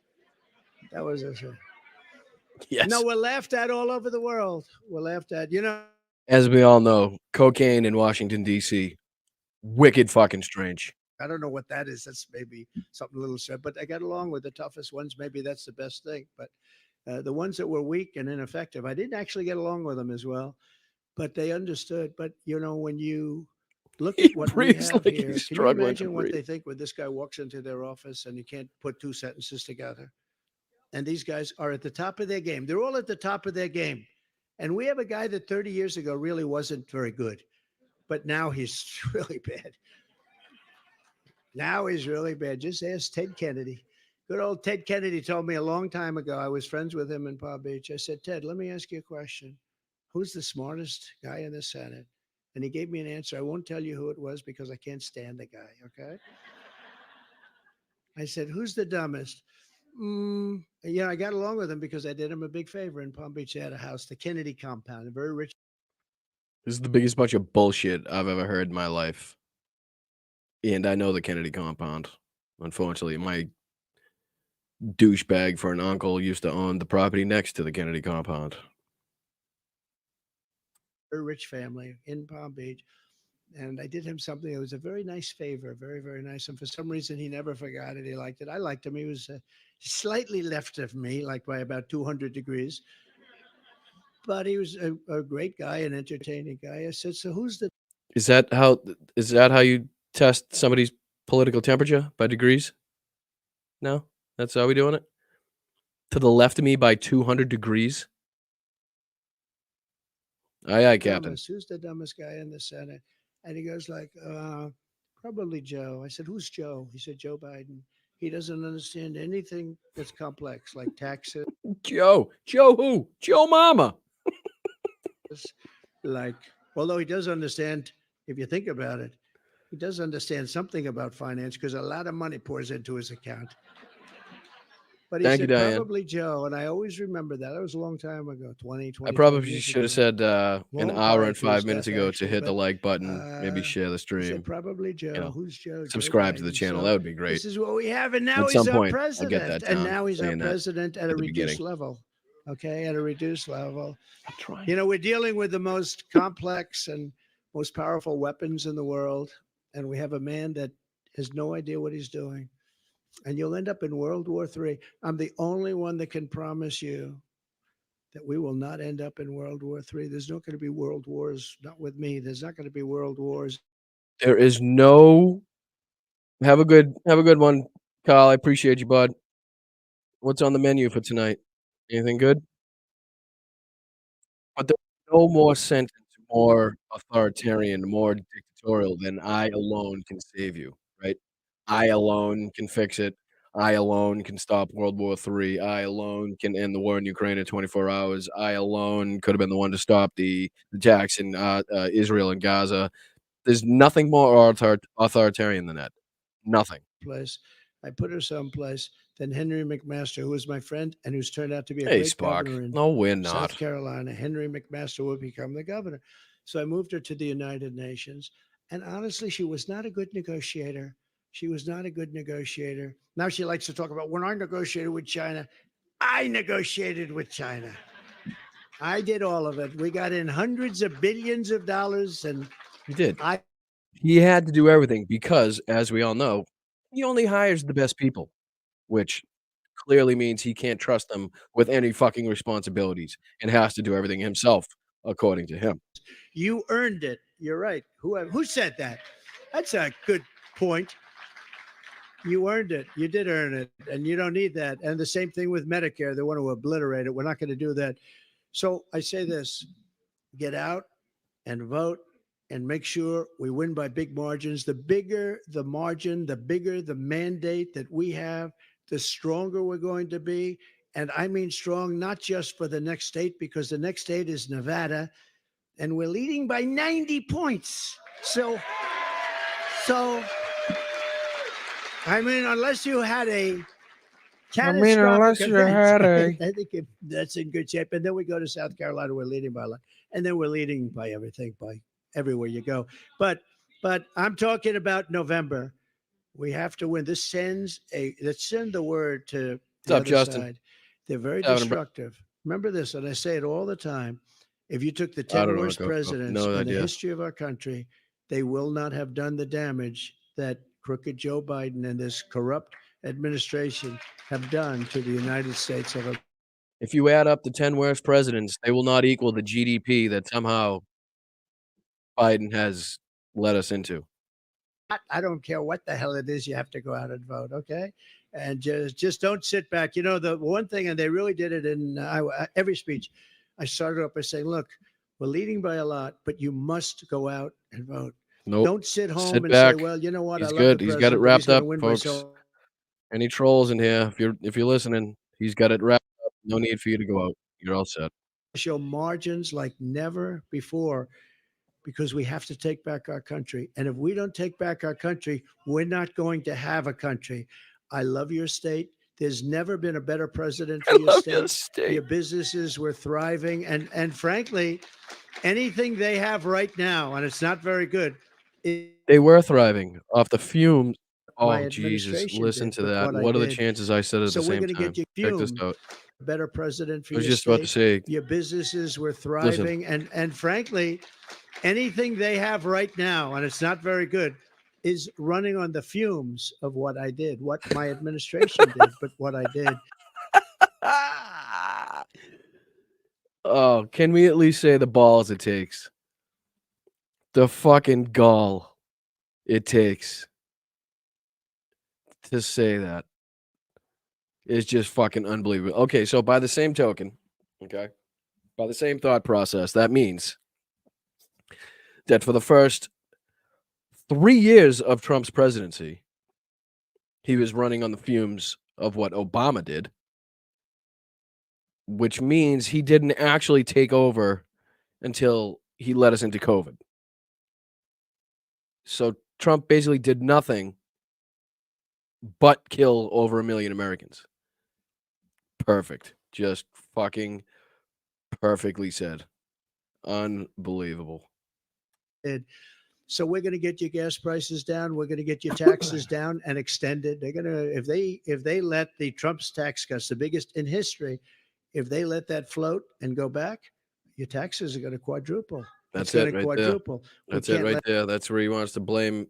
That was a Yes. No, we're laughed at all over the world. We're laughed at, As we all know, cocaine in Washington, D.C., wicked fucking strange. I don't know what that is. That's maybe something a little sad, but I got along with the toughest ones. Maybe that's the best thing. But the ones that were weak and ineffective, I didn't actually get along with them as well, but they understood. But when you look at what we breathes have like here, he's can you struggling to imagine what breathe. they think when this guy walks into their office and he can't put 2 sentences together? And these guys are at the top of their game. They're all at the top of their game. And we have a guy that 30 years ago really wasn't very good, but now he's really bad. Now he's really bad. Just ask Ted Kennedy. Good old Ted Kennedy told me a long time ago. I was friends with him in Palm Beach. I said, Ted, let me ask you a question. Who's the smartest guy in the Senate? And he gave me an answer. I won't tell you who it was because I can't stand the guy, okay? I said, who's the dumbest? I got along with him because I did him a big favor in Palm Beach. They had a house, the Kennedy compound, a very rich. This is the biggest bunch of bullshit I've ever heard in my life. And I know the Kennedy compound. Unfortunately, my douchebag for an uncle used to own the property next to the Kennedy compound. Very rich family in Palm Beach. And I did him something that was a very nice favor, very, very nice. And for some reason, he never forgot it. He liked it. I liked him. He was slightly left of me, like by about 200 degrees. But he was a great guy, an entertaining guy. I said, so who's the Is that how you test somebody's political temperature, by degrees? No? That's how we doing it? To the left of me by 200 degrees? Aye, aye, Captain. Who's the dumbest guy in the Senate? And he goes like, probably Joe. I said, who's Joe? He said, Joe Biden. He doesn't understand anything that's complex, like taxes, Joe. Joe who? Joe Mama. like, although he does understand, if you think about it, he does understand something about finance because a lot of money pours into his account. But he Thank you, said, Diane. probably Joe. And I always remember that. That was a long time ago, 20, I 25 probably years should have ago. said, an Long hour prior and to his 5 minutes death, ago to actually. hit the But like button, maybe share the he stream, said, probably Joe. know, Who's Joe? Joe subscribe to the Biden. channel, So that would be great. this is what we have. And now At he's some our point, I'll get president. that And down, now he's our saying that president at a at the reduced beginning. level. Okay, at a reduced level. I'm trying. You know, we're dealing with the most complex and most powerful weapons in the world. And we have a man that has no idea what he's doing. And you'll end up in World War III. I'm the only one that can promise you that we will not end up in World War III. There's not going to be world wars, not with me. There's not going to be world wars. There is no have a good one, Kyle. I appreciate you, bud. What's on the menu for tonight? Anything good? But there's no more sentence more authoritarian, more dictatorial than "I alone can save you," right? I alone can fix it. I alone can stop World War III. I alone can end the war in Ukraine in 24 hours. I alone could have been the one to stop the attacks in, Israel and Gaza. There's nothing more authoritarian than that. Nothing. Place. I put her someplace than Henry McMaster, who was my friend and who's turned out to be a Hey, great governor Spock. in No, we're South not. Carolina. Henry McMaster will become the governor. So I moved her to the United Nations. And honestly, she was not a good negotiator. She was not a good negotiator. Now she likes to talk about when I negotiated with China, I negotiated with China. I did all of it. We got in hundreds of billions of dollars, and He did. I He had to do everything because, as we all know, he only hires the best people, which clearly means he can't trust them with any fucking responsibilities and has to do everything himself, according to him. you earned it. You're right. Who said that? That's a good point. You earned it. You did earn it, and you don't need that. And the same thing with Medicare. They want to obliterate it. We're not going to do that. So I say this: get out and vote and make sure we win by big margins. The bigger the margin, the bigger the mandate that we have, the stronger we're going to be. And I mean strong, not just for the next state, because the next state is Nevada, and we're leading by 90 points. So I mean, unless you had a catastrophic event, I think that's in good shape. And then we go to South Carolina, we're leading by a lot, and then we're leading by everything, by everywhere you go. But I'm talking about November. We have to win. Let's send the word to the What's up, other Justin? side. They're very Having a br- destructive. Remember this, and I say it all the time. If you took the I 10 don't know. worst Go. presidents No in the idea. history of our country, they will not have done the damage that crooked Joe Biden and this corrupt administration have done to the United States of America. If you add up the 10 worst presidents, they will not equal the GDP that somehow Biden has led us into. I don't care what the hell it is. You have to go out and vote, okay? And just don't sit back. You know, the one thing, and they really did it in every speech. I started off by saying, "Look, we're leading by a lot, but you must go out and vote. Nope. Don't sit home Sit and back. say, well, you know what? He's I love good. the He's got it president, but he's wrapped going up, to win by folks. so." Any trolls in here? If you're listening, he's got it wrapped up. No need for you to go out. You're all set. Show margins like never before, because we have to take back our country. And if we don't take back our country, we're not going to have a country. I love your state. There's never been a better president for I your love state. your state. Your businesses were thriving. And frankly, anything they have right now, and it's not very good, They were thriving off the fumes. my Oh, Jesus. administration Listen did, to but that. what I What are the did. chances I said it at So the we're same going to time? get you Check this fumed. out. Better president for I was your just about to state. say, Your businesses were listen, thriving. And frankly, anything they have right now, and it's not very good, is running on the fumes of what I did, what my administration did, but what I did. oh, can we at least say the balls it takes The fucking gall it takes to say that is just fucking unbelievable. Okay, so by the same token, okay, by the same thought process, that means that for the first 3 years of Trump's presidency, he was running on the fumes of what Obama did, which means he didn't actually take over until he led us into COVID. So Trump basically did nothing but kill over 1 million Americans. Perfect. Just fucking perfectly said. Unbelievable. So we're going to get your gas prices down. We're going to get your taxes down and extended. They're going to, if they let the Trump's tax cuts, the biggest in history, if they let that float and go back, your taxes are going to quadruple. That's It's going it to right quadruple. there. That's it right there. That's where he wants to blame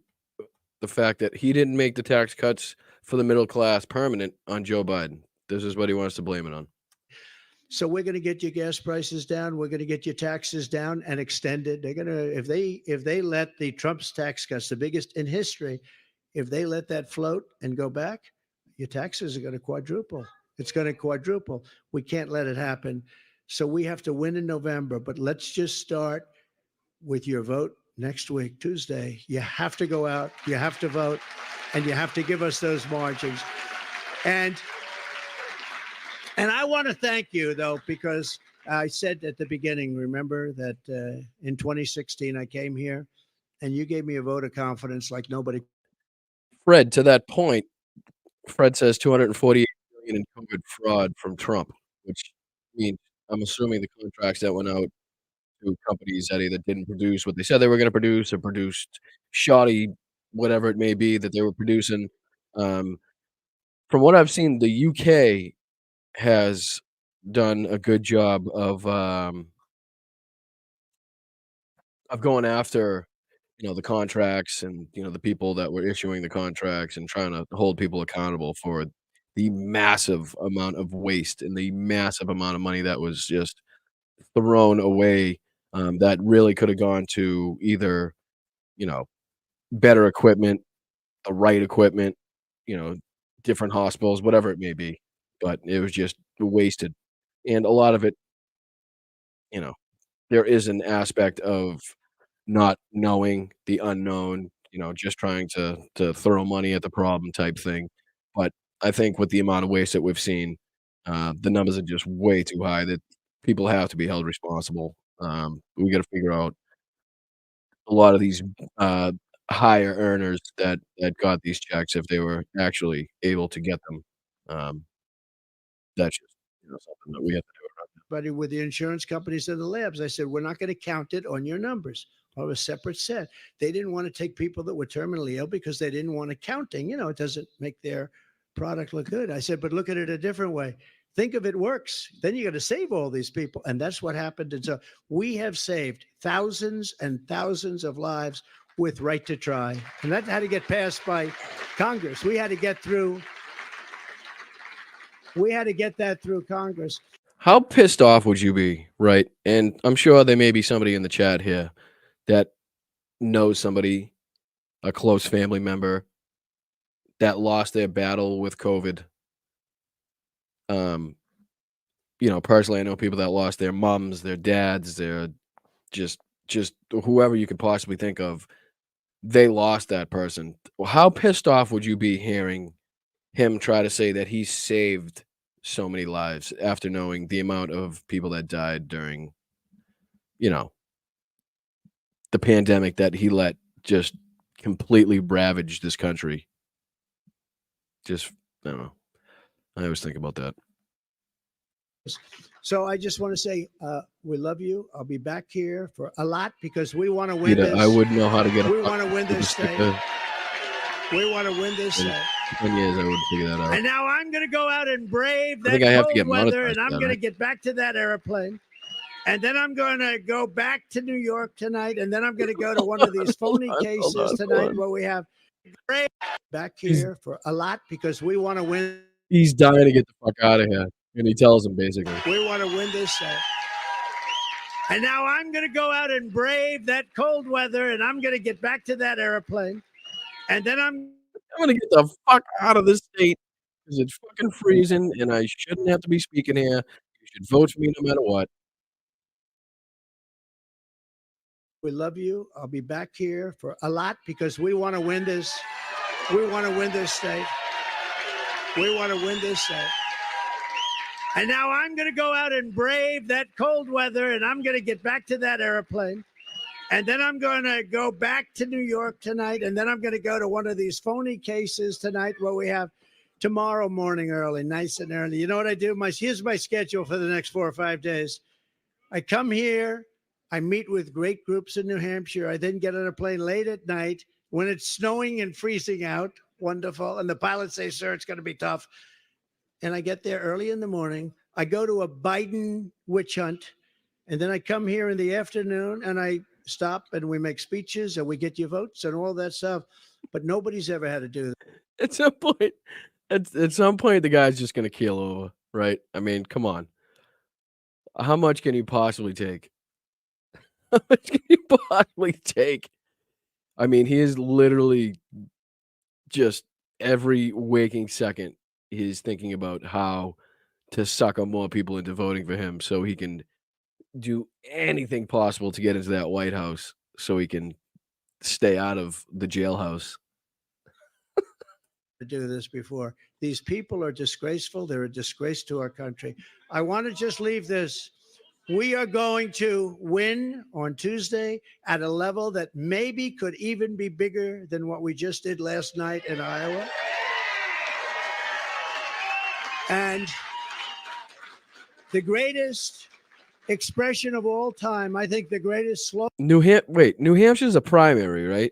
the fact that he didn't make the tax cuts for the middle class permanent on Joe Biden. This is what he wants to blame it on. So we're going to get your gas prices down. We're going to get your taxes down and extended. They're going to, if they let the Trump's tax cuts, the biggest in history, if they let that float and go back, your taxes are going to quadruple. It's going to quadruple. We can't let it happen. So we have to win in November. But let's just start with your vote next week, Tuesday. You have to go out. You have to vote, and you have to give us those margins. And I want to thank you, though, because I said at the beginning, remember that in 2016, I came here and you gave me a vote of confidence like nobody. Fred, to that point, Fred says 248 million in COVID fraud from Trump, which means I'm assuming the contracts that went out to companies that either didn't produce what they said they were going to produce or produced shoddy, whatever it may be that they were producing. From what I've seen, the UK has done a good job of going after, the contracts and, the people that were issuing the contracts and trying to hold people accountable for the massive amount of waste and the massive amount of money that was just thrown away, that really could have gone to either, better equipment, the right equipment, you know, different hospitals, whatever it may be, but it was just wasted. And a lot of it, you know, there is an aspect of not knowing the unknown, just trying to throw money at the problem type thing. But I think with the amount of waste that we've seen, the numbers are just way too high that people have to be held responsible. We gotta figure out a lot of these, uh, higher earners that got these checks if they were actually able to get them. Um, that's just, something that we have to do around here. But with the insurance companies and the labs, I said, we're not going to count it on your numbers or a separate set. They didn't want to take people that were terminally ill because they didn't want accounting. It doesn't make their product look good. I said, but look at it a different way. Think if it works, then you got to save all these people. And that's what happened. And so we have saved thousands and thousands of lives with Right to Try. And that had to get passed by Congress. We had to get that through Congress. How pissed off would you be, right? And I'm sure there may be somebody in the chat here that knows somebody, a close family member, that lost their battle with COVID. Personally, I know people that lost their moms, their dads, their just whoever you could possibly think of. They lost that person. How pissed off would you be hearing him try to say that he saved so many lives after knowing the amount of people that died during, the pandemic that he let just completely ravage this country? Just, I don't know. I always think about that. So I just want to say, we love you. I'll be back here for a lot because we want to win Peter, this. I wouldn't know how to get. We want to win this state. We want to win this state. 10 years, I would figure that out. And now I'm going to go out and brave that I think I have to cold get weather, monetized and for I'm that, going to right? get back to that airplane. And then I'm going to go back to New York tonight, and then I'm going to go to one of these phony cases tonight where we have back here for a lot because we want to win. He's dying to get the fuck out of here, and he tells him basically. We want to win this state. And now I'm going to go out and brave that cold weather, and I'm going to get back to that airplane. And then I'm gonna get the fuck out of this state because it's fucking freezing and I shouldn't have to be speaking here. You should vote for me no matter what. we love you. I'll be back here for a lot because we want to win this. We want to win this state. We want to win this state. And now I'm going to go out and brave that cold weather, and I'm going to get back to that airplane. And then I'm going to go back to New York tonight, and then I'm going to go to one of these phony cases tonight where we have tomorrow morning early, nice and early. You know what I do? Here's my schedule for the next 4 or 5 days. I come here, I meet with great groups in New Hampshire. I then get on a plane late at night when it's snowing and freezing out. Wonderful. And the pilots say, sir, it's going to be tough. And I get there early in the morning. I go to a Biden witch hunt. And then I come here in the afternoon and I stop and we make speeches and we get your votes and all that stuff. But nobody's ever had to do that. At some point, the guy's just gonna keel over, right? I mean, come on. How much can you possibly take? How much can you possibly take? I mean, he is literally just every waking second, he's thinking about how to sucker more people into voting for him so he can do anything possible to get into that White House so he can stay out of the jailhouse. To do this before. These people are disgraceful. They're a disgrace to our country. I want to just leave this. We are going to win on Tuesday at a level that maybe could even be bigger than what we just did last night in Iowa. And the greatest expression of all time, I think the greatest slogan. New Hampshire's a primary, right?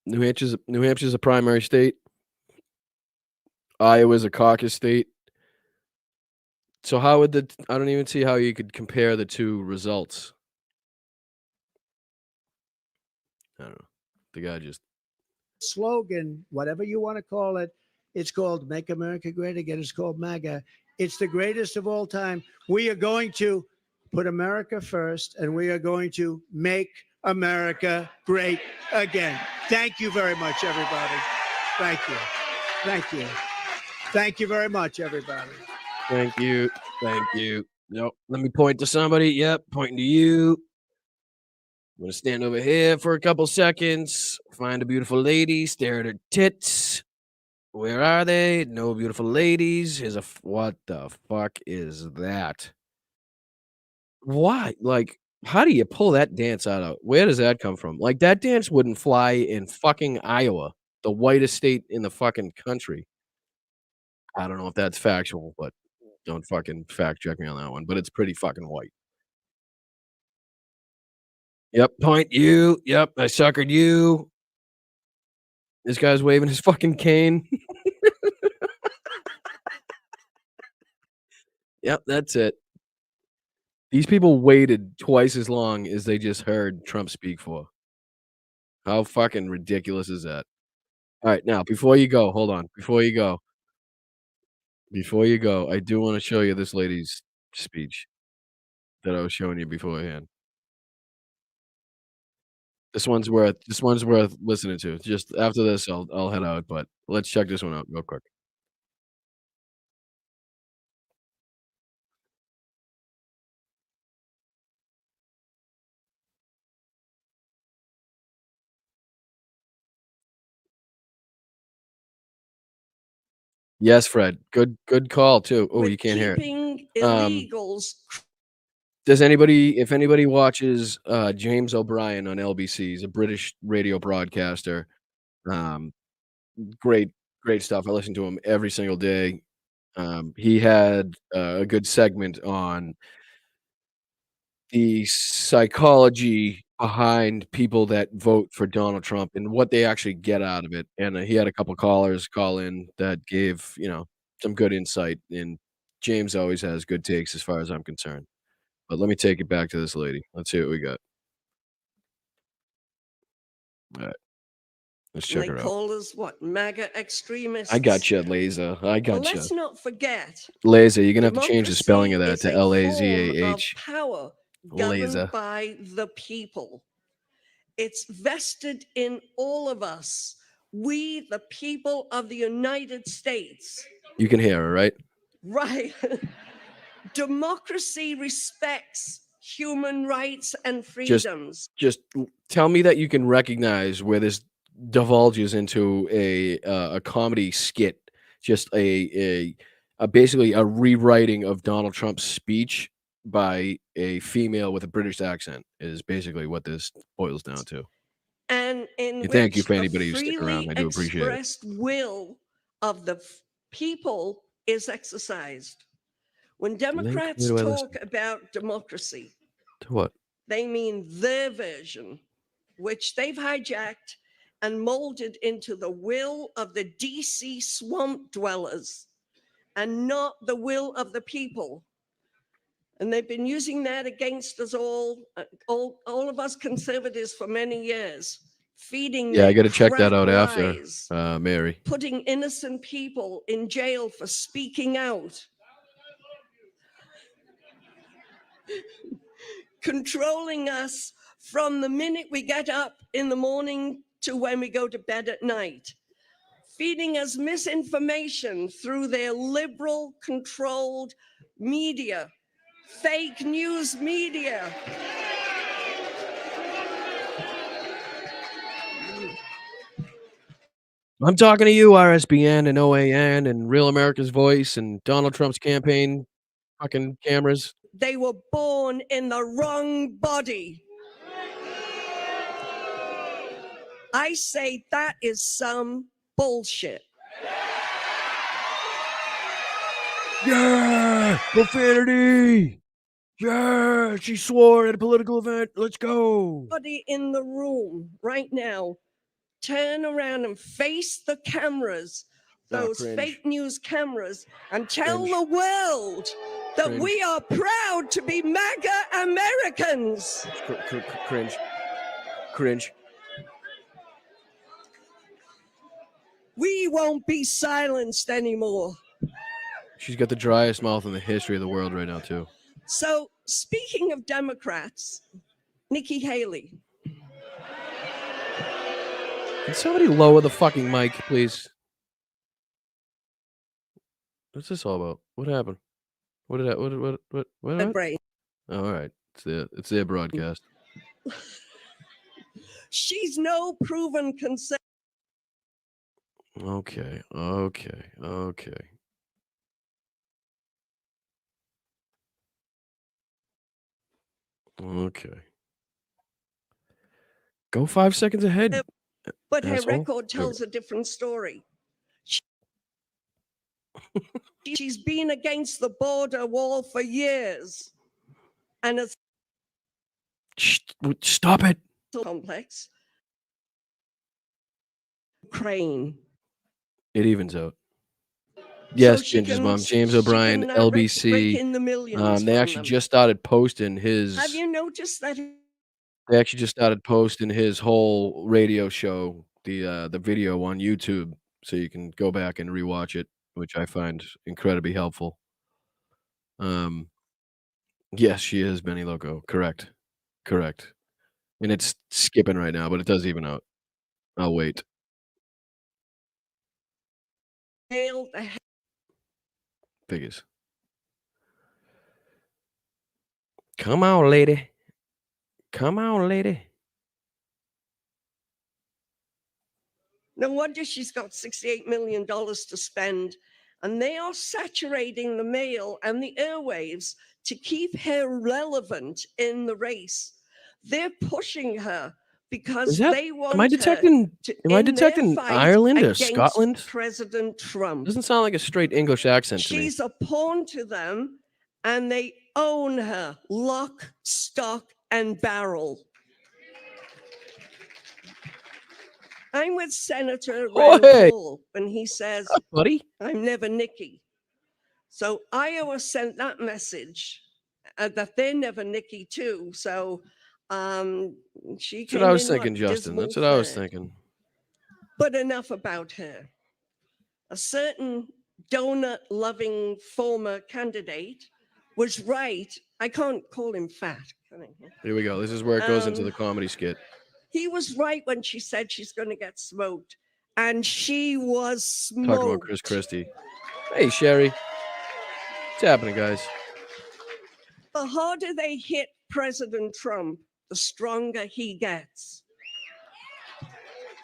New Hampshire's a primary state. Iowa's a caucus state. So how would I don't even see how you could compare the two results. I don't know. The guy just slogan, whatever you want to call it, it's called Make America Great Again. It's called MAGA. It's the greatest of all time. We are going to put America first, and we are going to make America great again. Thank you very much, everybody. Thank you. Thank you. Thank you very much, everybody. Thank you. Thank you. Nope. Let me point to somebody. Yep. Pointing to you. I'm going to stand over here for a couple seconds. Find a beautiful lady. Stare at her tits. Where are they? No beautiful ladies. What the fuck is that? Why? Like, how do you pull that dance out of? Where does that come from? Like, that dance wouldn't fly in fucking Iowa, the whitest state in the fucking country. I don't know if that's factual, but don't fucking fact check me on that one. But it's pretty fucking white. Yep, point you. Yep, I suckered you. This guy's waving his fucking cane. Yep, that's it. These people waited twice as long as they just heard Trump speak for. How fucking ridiculous is that? All right, now, before you go, hold on. Before you go, I do want to show you this lady's speech that I was showing you beforehand. This one's worth listening to. Just after this, I'll head out, but let's check this one out real quick. Yes, Fred. Good call too. Oh, you can't hear it. Keeping illegals. If anybody watches James O'Brien on LBC, he's a British radio broadcaster. Great stuff. I listen to him every single day. He had a good segment on the psychology behind people that vote for Donald Trump and what they actually get out of it. And he had a couple callers call in that gave, some good insight. And James always has good takes as far as I'm concerned. But let me take it back to this lady. Let's see what we got. All right. Let's check her out. They call us what? MAGA extremists. I got you, Laser. I got Well, you. let's not forget. Laser, you're going to have to change the spelling of that to democracy is a form Lazah. of power governed Laser. by the people. It's vested in all of us, we, the people of the United States. You can hear her, right? Right. Democracy respects human rights and freedoms. Just tell me that you can recognize where this divulges into a comedy skit, just a basically a rewriting of Donald Trump's speech by a female with a British accent is basically what this boils down to. And in And thank you which for the anybody who stick around. freely I do appreciate it. expressed will of the people is exercised. When Democrats do I talk about democracy, To what? they mean their version, which they've hijacked and molded into the will of the DC swamp dwellers and not the will of the people. And they've been using that against us all of us conservatives for many years, feeding Yeah, I their got to check that crap out after, lies, Mary. putting innocent people in jail for speaking out, controlling us from the minute we get up in the morning to when we go to bed at night, feeding us misinformation through their liberal controlled media, fake news media. I'm talking to you, RSBN and OAN and Real America's Voice and Donald Trump's campaign fucking cameras. They were born in the wrong body. I say that is some bullshit. Yeah, profanity. Yeah, she swore at a political event. Let's go. Everybody in the room right now, turn around and face the cameras, those cringe. fake news cameras, and tell Cringe. the world that Cringe. we are proud to be MAGA Americans. Cringe. Cringe. We won't be silenced anymore. She's got the driest mouth in the history of the world right now, too. So, speaking of Democrats, Nikki Haley. Can somebody lower the fucking mic, please? What's this all about? What happened? What did I? What? The brain. Oh, all right, it's their broadcast. She's no proven conservative. Okay. Go 5 seconds ahead. But her asshole. record tells a different story. She's been against the border wall for years. And it's Stop it. complex. Ukraine. It evens out. Yes, So she Ginger's can- mom, James she O'Brien, can, rake LBC. in the millions They from actually them. just started posting his. Have you noticed that? They actually just started posting his whole radio show, the video on YouTube, so you can go back and rewatch it, which I find incredibly helpful. Yes, she is Benny Loco. Correct. And it's skipping right now, but it does even out. I'll wait. Nailed the Figures. Come on, lady. No wonder she's got $68 million to spend. And they are saturating the mail and the airwaves to keep her relevant in the race. They're pushing her because they want Am I detecting Ireland or Scotland? President Trump. Doesn't sound like a straight English accent to me. She's a pawn to them, and they own her lock, stock, and barrel. I'm with Senator Rand Paul when he says, buddy, I'm never Nikki. So Iowa sent that message that they're never Nikki too. So she That's what came I was in thinking, Justin. dismal That's what I was third. thinking. But enough about her. A certain donut-loving former candidate was right I can't call him fat. Can I? Here we go. This is where it goes into the comedy skit. He was right when she said she's going to get smoked, and she was smoked. Talking about Chris Christie. Hey, Sherry. What's happening, guys? The harder they hit President Trump, the stronger he gets.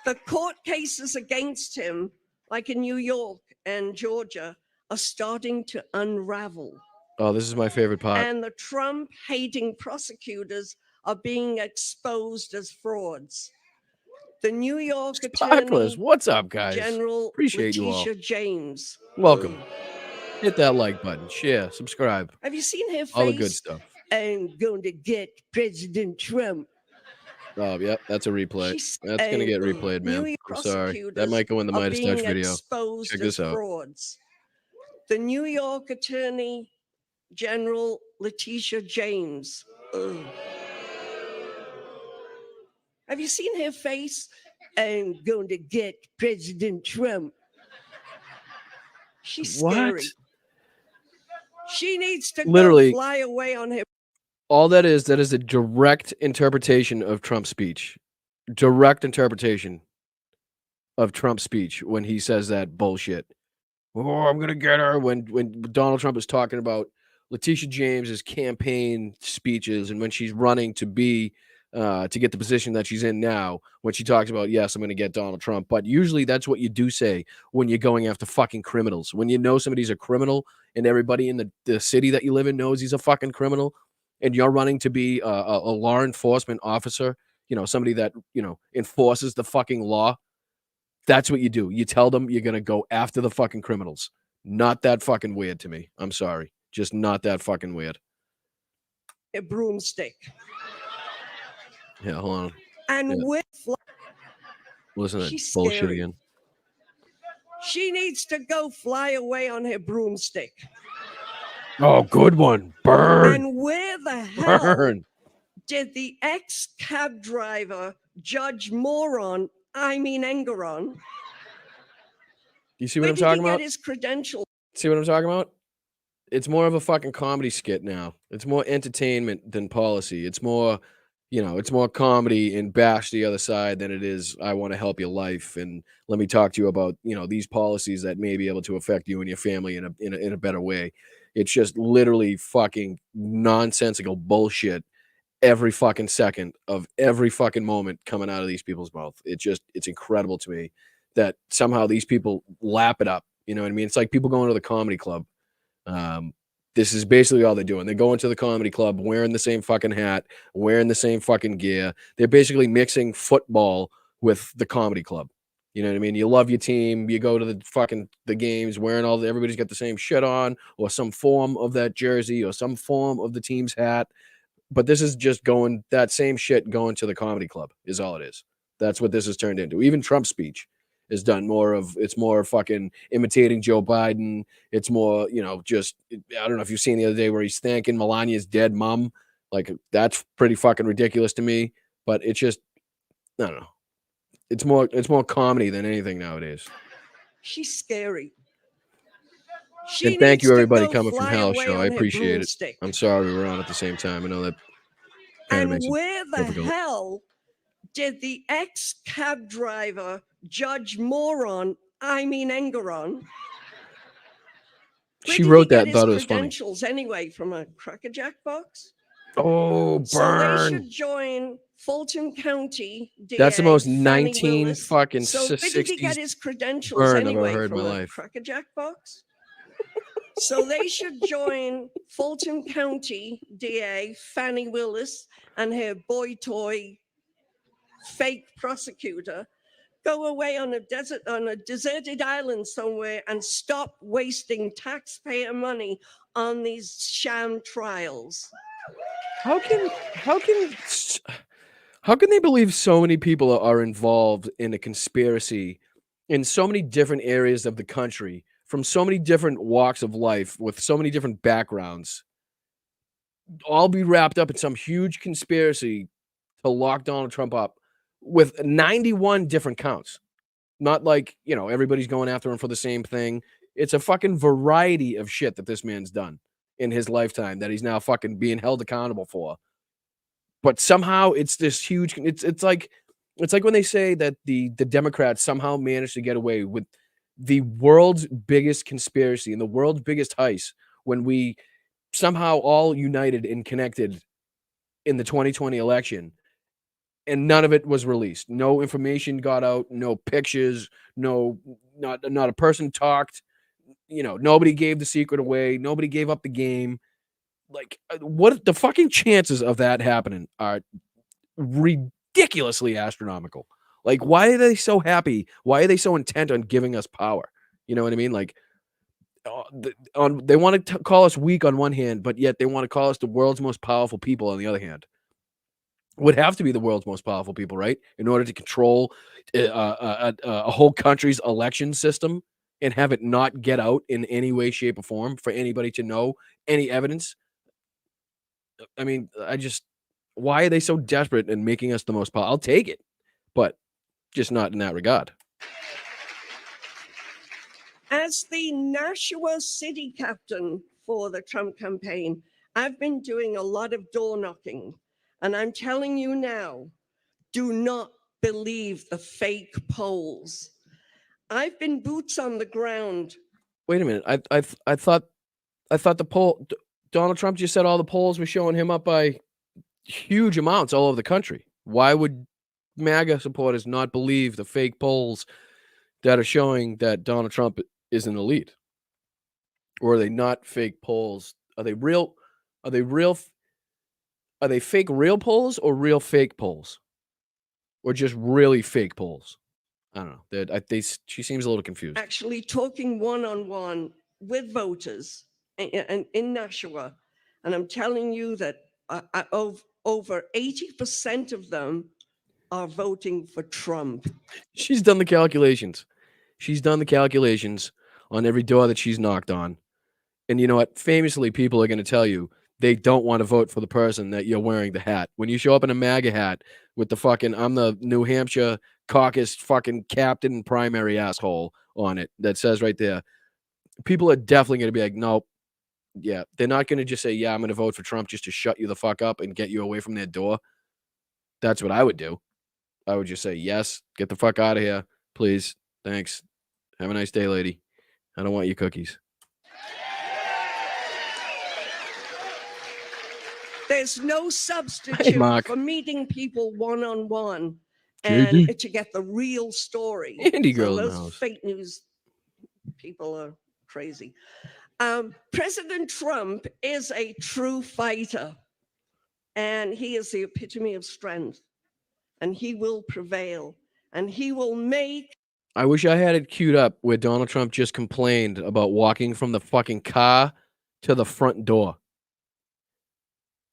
The court cases against him, like in New York and Georgia, are starting to unravel. Oh, this is my favorite part. And the Trump-hating prosecutors are being exposed as frauds. The New York Sparklers, Attorney what's up, guys? General Appreciate you all. Letitia James. Welcome. Hit that like button, share, subscribe, Have you seen her face? all the good stuff. I'm going to get President Trump. Oh, yep, that's a replay. She's- That's gonna get replayed, New man. York I'm sorry. That prosecutors might go in the are Midas being Touch video. exposed Check as this out. frauds. The New York Attorney General Letitia James. Ugh. Have you seen her face? I'm going to get President Trump. She's What? scary. She needs to Literally. go fly away on her. All that is a direct interpretation of Trump's speech. Direct interpretation of Trump's speech when he says that bullshit. Oh, I'm gonna get her. When Donald Trump is talking about Letitia James's campaign speeches and when she's running to be to get the position that she's in now, when she talks about, yes, I'm gonna get Donald Trump. But usually that's what you do say when you're going after fucking criminals. When you know somebody's a criminal and everybody in the city that you live in knows he's a fucking criminal, and you're running to be a law enforcement officer, you know, somebody that, you know, enforces the fucking law. That's what you do. You tell them you're going to go after the fucking criminals. Not that fucking weird to me. I'm sorry. Just not that fucking weird. A broomstick. Yeah, hold on. And Yeah. with Listen to that She's bullshit scary. again. she needs to go fly away on her broomstick. Oh, good one. Burn. And where the hell Burn. did the ex-cab driver, Judge Moron, I mean Engeron, You see what where I'm did talking he about? get his credentials? See what I'm talking about? It's more of a fucking comedy skit now. It's more entertainment than policy. It's more, you know, it's more comedy and bash the other side than it is, I want to help your life and let me talk to you about, you know, these policies that may be able to affect you and your family in a better way. It's just literally fucking nonsensical bullshit every fucking second of every fucking moment coming out of these people's mouth. It's incredible to me that somehow these people lap it up. You know what I mean? It's like people going to the comedy club. This is basically all they're doing. They're going to the comedy club wearing the same fucking hat, wearing the same fucking gear. They're basically mixing football with the comedy club. You know what I mean? You love your team. You go to the games wearing everybody's got the same shit on or some form of that jersey or some form of the team's hat. But this is just going that same shit going to the comedy club is all it is. That's what this has turned into. Even Trump's speech is done it's more fucking imitating Joe Biden. It's more, you know, just, I don't know if you've seen the other day where he's thanking Melania's dead mom. Like, that's pretty fucking ridiculous to me. But it's just, I don't know. It's more comedy than anything nowadays. She's scary. She And thank needs you, to everybody go coming from fly Hell away Show. I on her appreciate it. broomstick. I'm sorry we were on at the same time. I know that kind of And makes it where the difficult. hell did the ex-cab driver, Judge Moron, I mean Engeron, She wrote that and thought it was funny. credentials anyway from a Cracker Jack box? Oh, So they burn. should join Fulton County DA. That's the most Fannie 19 Willis. fucking So where did he get 60s his credentials burn I've ever anyway heard in from my a life. Cracker Jack box? So they should join Fulton County DA Fannie Willis and her boy toy fake prosecutor. Go away on a deserted island somewhere and stop wasting taxpayer money on these sham trials. How can they believe so many people are involved in a conspiracy in so many different areas of the country from so many different walks of life with so many different backgrounds, all be wrapped up in some huge conspiracy to lock Donald Trump up with 91 different counts? Not like, you know, everybody's going after him for the same thing. It's a fucking variety of shit that this man's done. in his lifetime that he's now fucking being held accountable for. But somehow it's this huge. It's like when they say that the Democrats somehow managed to get away with the world's biggest conspiracy and the world's biggest heist when we somehow all united and connected in the 2020 election, and none of it was released. No information got out, no pictures, not a person talked, nobody gave the secret away, nobody gave up the game. Like, what the fucking chances of that happening are ridiculously astronomical. Like, why are they so happy? Why are they so intent on giving us power? You know what I mean? Like, they want to call us weak on one hand, but yet they want to call us the world's most powerful people on the other hand. Would have to be the world's most powerful people, right? In order to control a whole country's election system and have it not get out in any way, shape, or form for anybody to know any evidence. I mean, why are they so desperate in making us the most powerful? I'll take it, but just not in that regard. As the Nashua city captain for the Trump campaign, I've been doing a lot of door knocking. And I'm telling you now, do not believe the fake polls. I've been boots on the ground. Wait a minute. I thought the poll, Donald Trump just said all the polls were showing him up by huge amounts all over the country. Why would MAGA supporters not believe the fake polls that are showing that Donald Trump is an elite? Or are they not fake polls? Are they real? Are they fake real polls or real fake polls? Or just really fake polls? I don't know. She seems a little confused. Actually talking one-on-one with voters in Nashua. And I'm telling you that over 80% of them are voting for Trump. She's done the calculations. She's done the calculations on every door that she's knocked on. And you know what? Famously, people are going to tell you they don't want to vote for the person that you're wearing the hat. When you show up in a MAGA hat with the fucking I'm the New Hampshire caucus fucking captain and primary asshole on it that says right there, people are definitely going to be like, nope. Yeah, they're not going to just say, yeah, I'm going to vote for Trump just to shut you the fuck up and get you away from their door. That's what I would do. I would just say, yes, get the fuck out of here, please. Thanks. Have a nice day, lady. I don't want your cookies. There's no substitute for meeting people one-on-one and to get the real story. Andy girl in the those house. fake news people are crazy. President Trump is a true fighter, and he is the epitome of strength, and he will prevail, and he will make. I wish I had it queued up where Donald Trump just complained about walking from the fucking car to the front door.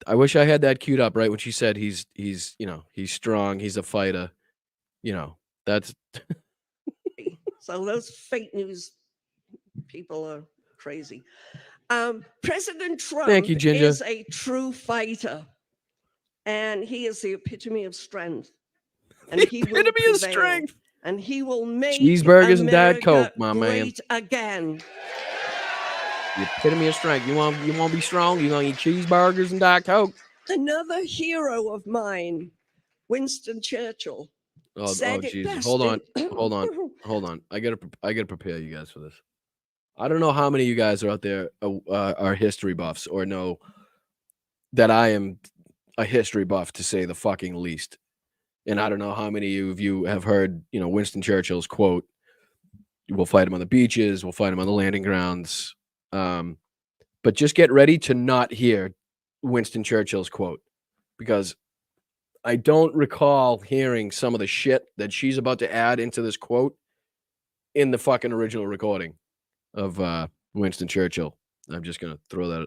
I wish I had that queued up right when she said he's strong, he's a fighter. That's So those fake news people are crazy. President Trump Thank you, Ginger. is a true fighter, and he is the epitome of strength. And he will epitome of prevail, strength. and he will make Cheeseburgers and Diet America Coke, my man. great again. The epitome of strength. You want to be strong? You're gonna eat cheeseburgers and Diet Coke. Another hero of mine, Winston Churchill. Oh said it Jesus! best Hold on, in- hold on. I gotta prepare you guys for this. I don't know how many of you guys are out there are history buffs or know that I am a history buff to say the fucking least. And I don't know how many of you have heard, Winston Churchill's quote, "We'll fight him on the beaches, we'll fight him on the landing grounds." But just get ready to not hear Winston Churchill's quote, because I don't recall hearing some of the shit that she's about to add into this quote in the fucking original recording of Winston Churchill. I'm just going to throw that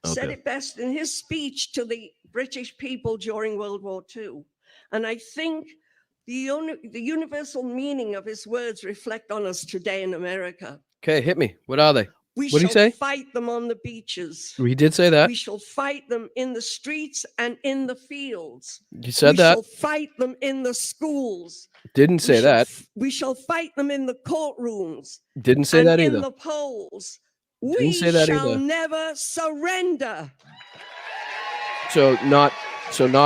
out said there. it best in his speech to the British people during World War II. And I think the universal meaning of his words reflect on us today in America. Okay, hit me. What are they? We What'd he shall say? fight them on the beaches. He did say that. We shall fight them in the streets and in the fields. He said we that. Shall fight them in the schools. Didn't say that. We shall fight them in the courtrooms. Didn't say and that in either. the polls. Didn't say We that shall either. never surrender. So not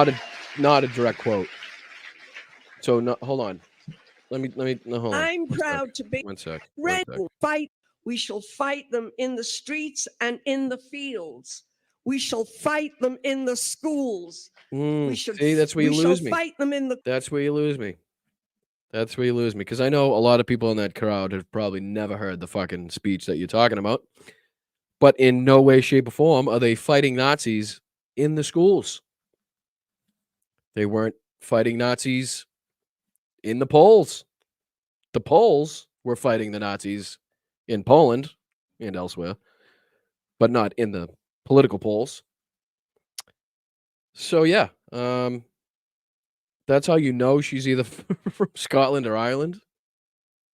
a direct quote. So no, hold on. Let me no, hold on. I'm One sec. proud to be One sec. ready to fight. We shall fight them in the streets and in the fields. We shall fight them in the schools. See, that's where you lose me. Fight them in the. That's where you lose me. That's where you lose me because I know a lot of people in that crowd have probably never heard the fucking speech that you're talking about. But in no way, shape, or form are they fighting Nazis in the schools. They weren't fighting Nazis in the polls. The Poles were fighting the Nazis in Poland and elsewhere, but not in the political polls. So yeah, that's how you know she's either from Scotland or Ireland,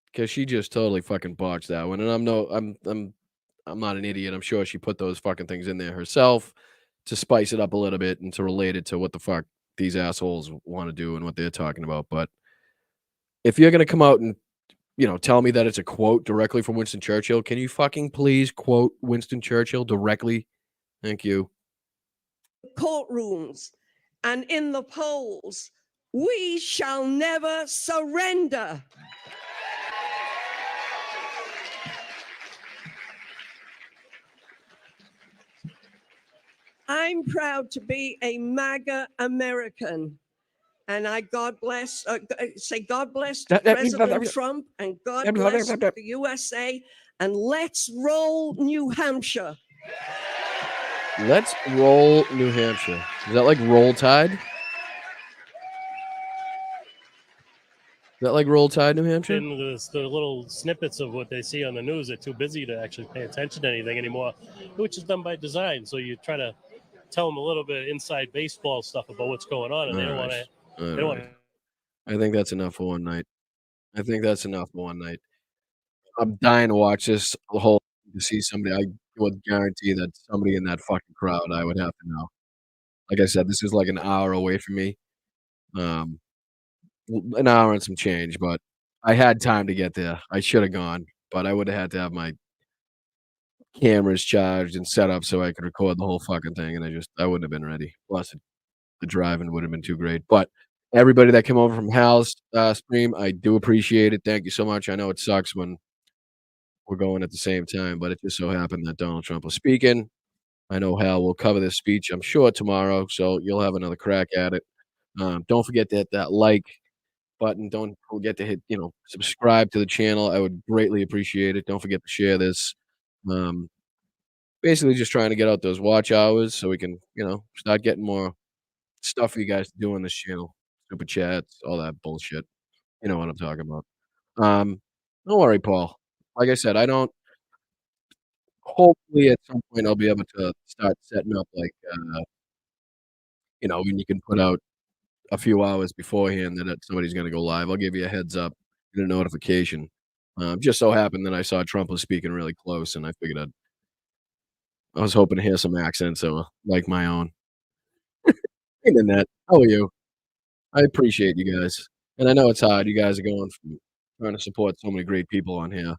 because she just totally fucking botched that one. And I'm not an idiot. I'm sure she put those fucking things in there herself to spice it up a little bit and to relate it to what the fuck these assholes want to do and what they're talking about. But if you're gonna come out and tell me that it's a quote directly from Winston Churchill, can you fucking please quote Winston Churchill directly? Thank you. Courtrooms and in the polls. We shall never surrender. I'm proud to be a MAGA American. And God bless President Trump, and God bless the USA, and let's roll New Hampshire. Let's roll New Hampshire. Is that like Roll Tide? Is that like Roll Tide, New Hampshire? And the little snippets of what they see on the news, they're too busy to actually pay attention to anything anymore, which is done by design. So you try to tell them a little bit of inside baseball stuff about what's going on, and they don't want to. They don't want to. I think that's enough for one night. I'm dying to watch this whole to see somebody. I would guarantee that somebody in that fucking crowd I would have to know. Like I said, this is like an hour away from me. An hour and some change, but I had time to get there. I should have gone, but I would have had to have my cameras charged and set up so I could record the whole fucking thing, and I wouldn't have been ready. Plus, the driving would have been too great. But everybody that came over from Hal's stream, I do appreciate it. Thank you so much. I know it sucks when we're going at the same time, but it just so happened that Donald Trump was speaking. I know Hal will cover this speech, I'm sure, tomorrow, so you'll have another crack at it. Don't forget that like button. Don't forget to hit, subscribe to the channel. I would greatly appreciate it. Don't forget to share this. Basically just trying to get out those watch hours so we can, start getting more stuff for you guys to do on this channel. Super chats, all that bullshit. You know what I'm talking about. Don't worry, Paul. Like I said, hopefully at some point I'll be able to start setting up like, when you can put out a few hours beforehand that somebody's going to go live. I'll give you a heads up and a notification. Just so happened that I saw Trump was speaking really close, and I figured I was hoping to hear some accents that were like my own. Hey, Nanette, how are you? I appreciate you guys, and I know it's hard. You guys are going from trying to support so many great people on here,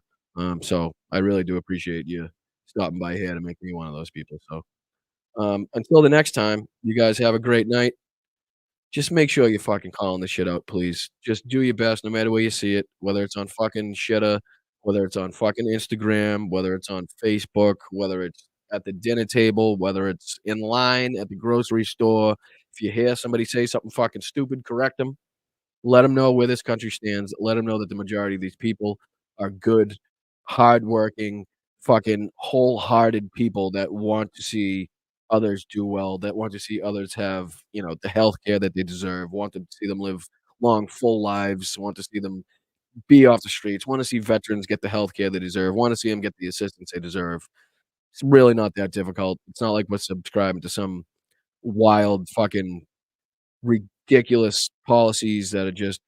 so I really do appreciate you stopping by here to make me one of those people. So, until the next time, you guys have a great night. Just make sure you're fucking calling this shit out, please. Just do your best no matter where you see it, whether it's on fucking Shitter, whether it's on fucking Instagram, whether it's on Facebook, whether it's at the dinner table, whether it's in line at the grocery store. If you hear somebody say something fucking stupid, correct them. Let them know where this country stands. Let them know that the majority of these people are good, hardworking, fucking wholehearted people that want to see others do well, that want to see others have, the health care that they deserve, want to see them live long, full lives, want to see them be off the streets, want to see veterans get the health care they deserve, want to see them get the assistance they deserve. It's really not that difficult. It's not like we're subscribing to some wild fucking ridiculous policies that are just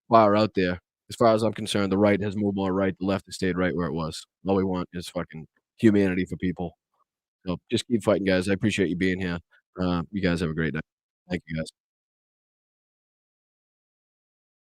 far out there. As far as I'm concerned, the right has moved more right, the left has stayed right where it was. All we want is fucking humanity for people. So just keep fighting, guys. I appreciate you being here. You guys have a great night. Thank you, guys.